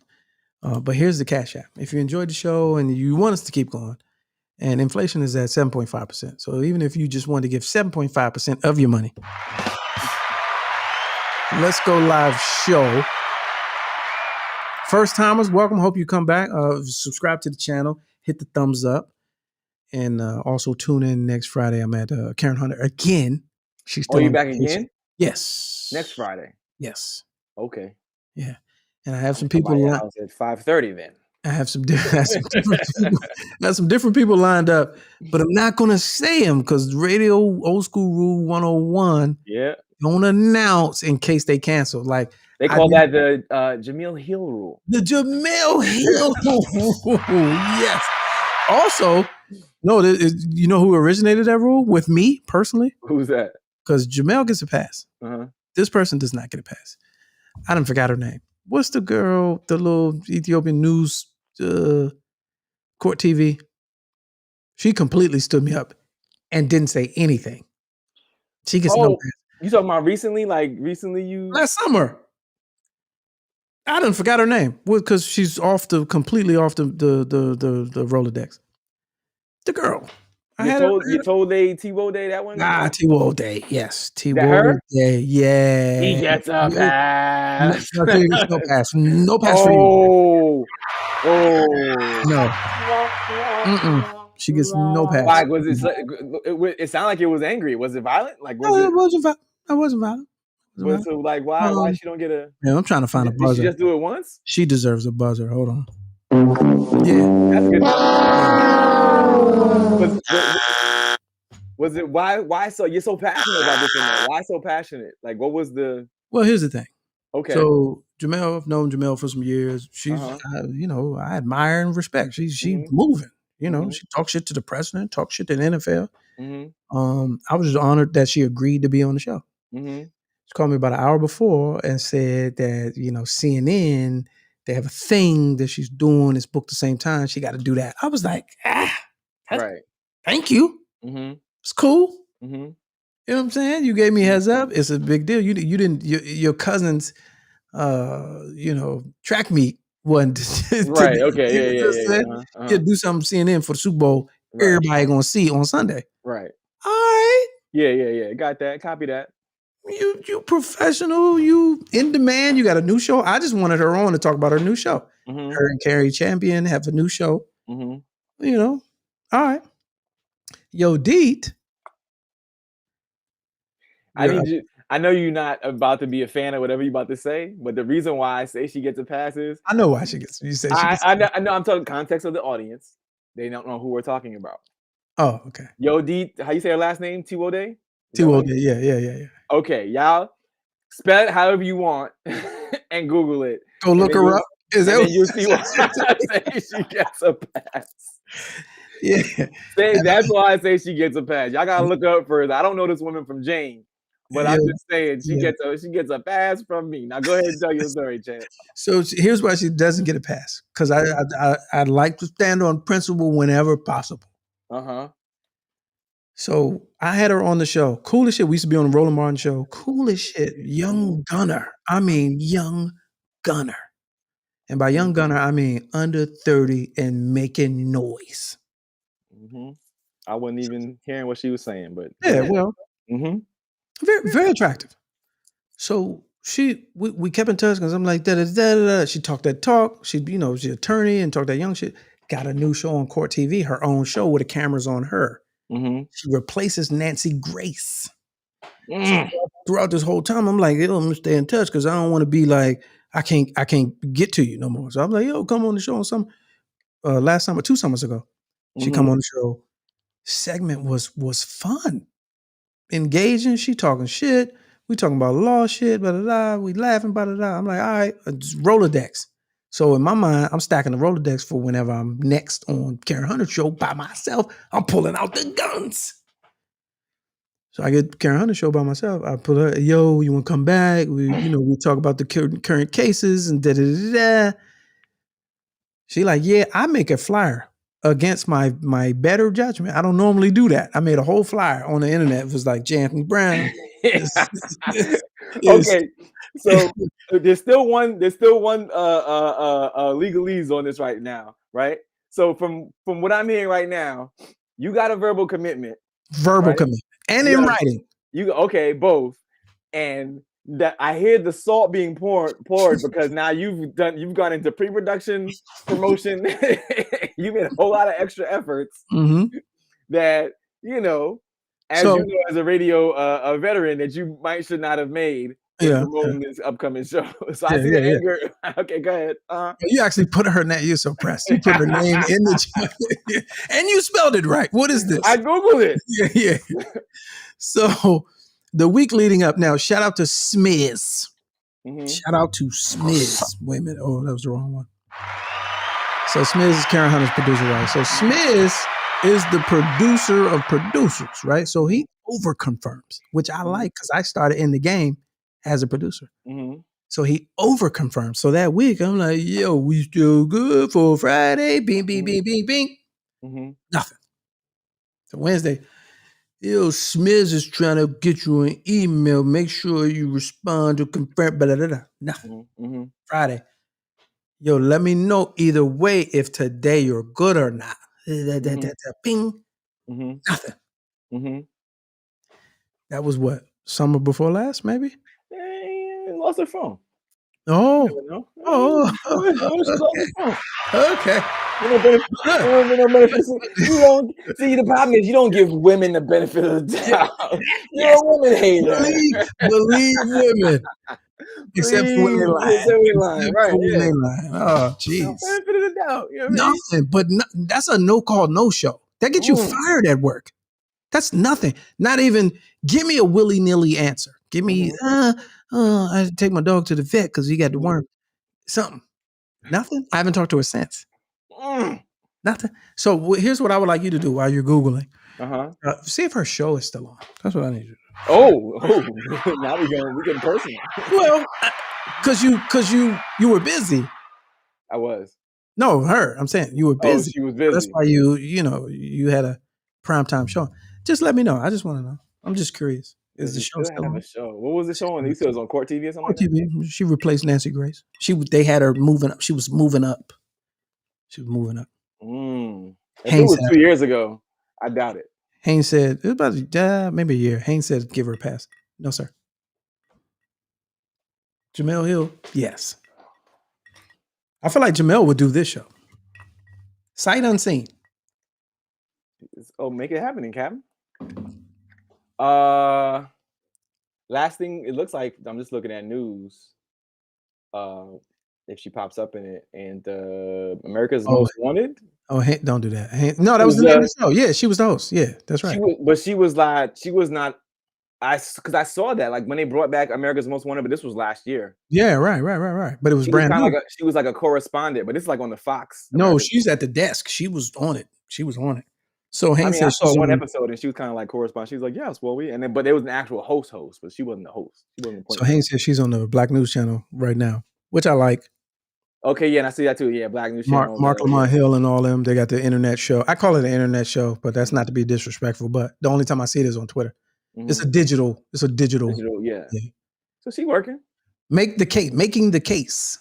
But here's the Cash App. If you enjoyed the show and you want us to keep going, and inflation is at 7.5%. So even if you just want to give 7.5% of your money, Let's Go Live show. First timers, welcome. Hope you come back. Subscribe to the channel. Hit the thumbs up. And also tune in next Friday. I'm at Karen Hunter again. She's still you back again? Yes. Next Friday? Yes. Okay. Yeah. And I have some people at 5:30 then. I have some different people lined up, but I'm not going to say them because radio old school rule 101. Yeah. Don't announce in case they cancel. Like they call that the Jamil Hill rule. The Jamil Hill rule. Yes. Also, no, you know who originated that rule with me personally? Who's that? Because Jamel gets a pass. This person does not get a pass. I done forgot her name. What's the girl, the little Ethiopian news court TV? She completely stood me up and didn't say anything. She gets no pass. You talking about recently? Like recently last summer. I done forgot her name. Well, because she's completely off the Rolodex. The girl. You told T-Woe Day that one? T-Woe Day. Yes. T-Woe Day. Yeah. He gets a pass. No pass. No pass for you. No. She gets no pass. Why was it sounded like it was angry. Was it violent? Like it wasn't violent. So like why she don't get a I'm trying to find a buzzer. Did she just do it once? She deserves a buzzer. Hold on. Yeah. That's good. Was it why so you're so passionate about this thing? Why so passionate? Like what was the Well, here's the thing. Okay. So Jamel, I've known Jamel for some years. She's I admire and respect. She's moving. She talks shit to the president, talks shit to the NFL. I was just honored that she agreed to be on the show. She called me about an hour before and said that, CNN, they have a thing that she's doing. It's booked the same time. She got to do that. I was like, right. Thank you. It's cool. You know what I'm saying? You gave me a heads up. It's a big deal. You didn't, your cousin's, track meet wasn't. Right. Okay. Yeah. You do something CNN for the Super Bowl. Right. Everybody going to see on Sunday. Right. All right. Yeah. Got that. Copy that. You professional, you in demand. You got a new show. I just wanted her on to talk about her new show. Her and Carrie Champion have a new show. You know, all right. Yo, Deet. I know you're not about to be a fan of whatever you're about to say, but the reason why I say she gets a pass is I know why she gets. You say she gets. I know. I'm talking context of the audience. They don't know who we're talking about. Oh, okay. Yo, D, how you say her last name? Tiwode? Tiwode, yeah. Okay, y'all spell it however you want and Google it. Go look her up. Is that what you'll see why I say she gets a pass? Yeah. That's why I say she gets a pass. Y'all gotta look up further. I don't know this woman from Jane, but I'm just saying she gets a pass from me. Now go ahead and tell your story, Chad. So here's why she doesn't get a pass. Because I like to stand on principle whenever possible. So I had her on the show. Cool as shit. We used to be on the Roland Martin show. Cool as shit. Young gunner. I mean young gunner. And by young gunner, I mean under 30 and making noise. I wasn't even hearing what she was saying, but well, very, very attractive. So we kept in touch because I'm like, da. She talked that talk. She's an attorney and talked that young shit. Got a new show on Court TV, her own show with the cameras on her. She replaces Nancy Grace. So throughout this whole time, I'm like, yo, I'm gonna stay in touch because I don't want to be like, I can't get to you no more. So I'm like, yo, come on the show on some last summer, 2 summers ago. She come on the show. Segment was fun, engaging. She talking shit. We talking about law shit, blah, blah, blah. We laughing, blah, blah, blah. I'm like, all right, Rolodex. So in my mind, I'm stacking the Rolodex for whenever I'm next on Karen Hunter's show by myself. I'm pulling out the guns. So I get Karen Hunter's show by myself. I pull her, yo, you want to come back? We talk about the current cases and da. She like, yeah, I make a flyer against my better judgment. I don't normally do that. I made a whole flyer on the internet. It was like J. Anthony Brown. Okay, so there's still one legalese on this right now, right? So from what I'm hearing right now, you got a verbal commitment. Commitment. And in writing. Both. And that I hear the salt being poured because now you've gone into pre-production promotion. You made a whole lot of extra efforts that as a radio veteran that you should not have made promoting this upcoming show. So I see the anger. Okay, go ahead. You actually put her name. You're so pressed. You put her name in the and you spelled it right. What is this? I Googled it. Yeah. So the week leading up now, shout out to Smiz. Shout out to Smiz. Wait a minute. Oh, that was the wrong one. So Smiz is Karen Hunter's producer, right? So Smiz is the producer of producers, right? So he over confirms, which I like because I started in the game as a producer. So he over confirms. So that week I'm like, yo, we still good for Friday. Bing, bing, bing, bing, bing. Nothing. So Wednesday, yo, Smiz is trying to get you an email. Make sure you respond to confirm. Blah, blah, blah. Nothing. Friday, yo, let me know either way if today you're good or not. Ping. Nothing. That was what? Summer before last, maybe? Lost her phone. Oh. Okay. See, the problem is you don't give women the benefit of the doubt. You're a woman hater. Believe women. Except for when they lie. Right. Oh, jeez. Benefit of the doubt. You know what nothing. But that's a no call, no show. That gets you fired at work. That's nothing. Not even give me a willy-nilly answer. Give me, I had to take my dog to the vet because he got the worm. Something. Nothing. I haven't talked to her since. Nothing. So here's what I would like you to do while you're Googling. See if her show is still on. That's what I need you to do. Oh, now we're getting personal. Well, because you were busy. I was. No, her. I'm saying you were busy. Oh, she was busy. That's why you had a primetime show. Just let me know. I just want to know. I'm just curious. Is the show still on? A show? What was the show on? You said it was on Court TV or something? Court TV. She replaced Nancy Grace. They had her moving up. She was moving up. If it was 2 years ago, I doubt it. Haynes said, it was about maybe a year. Haynes said, give her a pass. No, sir. Jamel Hill, yes. I feel like Jamel would do this show. Sight unseen. Oh, make it happen, Captain. Last thing it looks like, I'm just looking at news. If she pops up in it, and America's Most Wanted. Oh, don't do that. No, that was the name of the show. Yeah, she was the host. Yeah, that's right. She was not. Because I saw that like when they brought back America's Most Wanted, but this was last year. Yeah, right. But it was brand new. She was like a correspondent, but it's like on the Fox. No, she's at the desk. She was on it. So Haynes I saw one episode and she was kind of like correspondent. She was like, "Yes, well, but there was an actual host, but she wasn't the host. So Haynes says she's on the Black News Channel right now, which I like. Okay, yeah, and I see that too. Yeah, Black News Channel. Mark Lamont Hill and all them. They got the internet show. I call it an internet show, but that's not to be disrespectful. But the only time I see it is on Twitter. Mm-hmm. It's a digital. Yeah. So she working. Making the case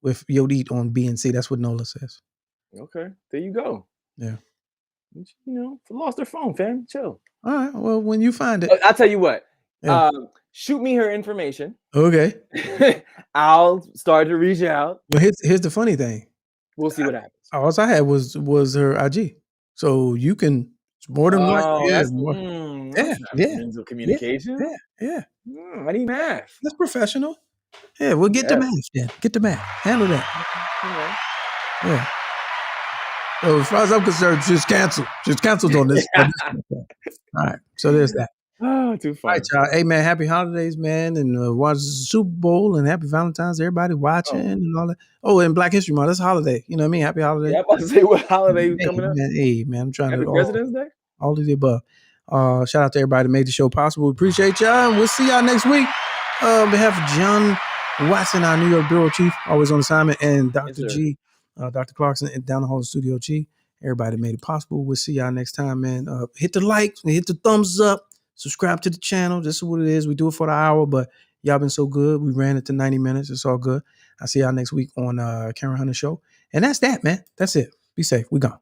with Yodit on BNC. That's what Nola says. Okay, there you go. Yeah. Lost her phone, fam. Chill. All right. Well, when you find it, I'll tell you what. Yeah. Shoot me her information. Okay. I'll start to reach out. Well, here's the funny thing. We'll see what happens. All I had was her IG, so you can more than likely. Means of communication. Yeah. I need math. That's professional. Yeah, we'll get the math then. Get the math. Handle that. Yeah. So as far as I'm concerned, she's canceled. She's canceled on this. All right. So there's that. Oh, too funny. All right, y'all. Hey, man, happy holidays, man. And watch the Super Bowl and happy Valentine's to everybody watching and all that. Oh, and Black History Month. That's a holiday. You know what I mean? Happy holiday. Yeah, I'm about to say what holiday coming up. Hey, man, I'm trying happy to. President's Day? All of the above. Shout out to everybody that made the show possible. We appreciate y'all. And we'll see y'all next week. On behalf of John Watson, our New York Bureau Chief, always on assignment, and Dr. G, Dr. Clarkson, and down the hall in Studio G. Everybody made it possible. We'll see y'all next time, man. Hit the like, hit the thumbs up, subscribe to the channel. This is what it is. We do it for the hour, but y'all been so good. We ran it to 90 minutes. It's all good. I'll see y'all next week on Karen Hunter Show. And that's that, man. That's it. Be safe. We gone.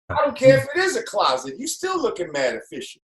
I don't care if it is a closet. You still looking mad official.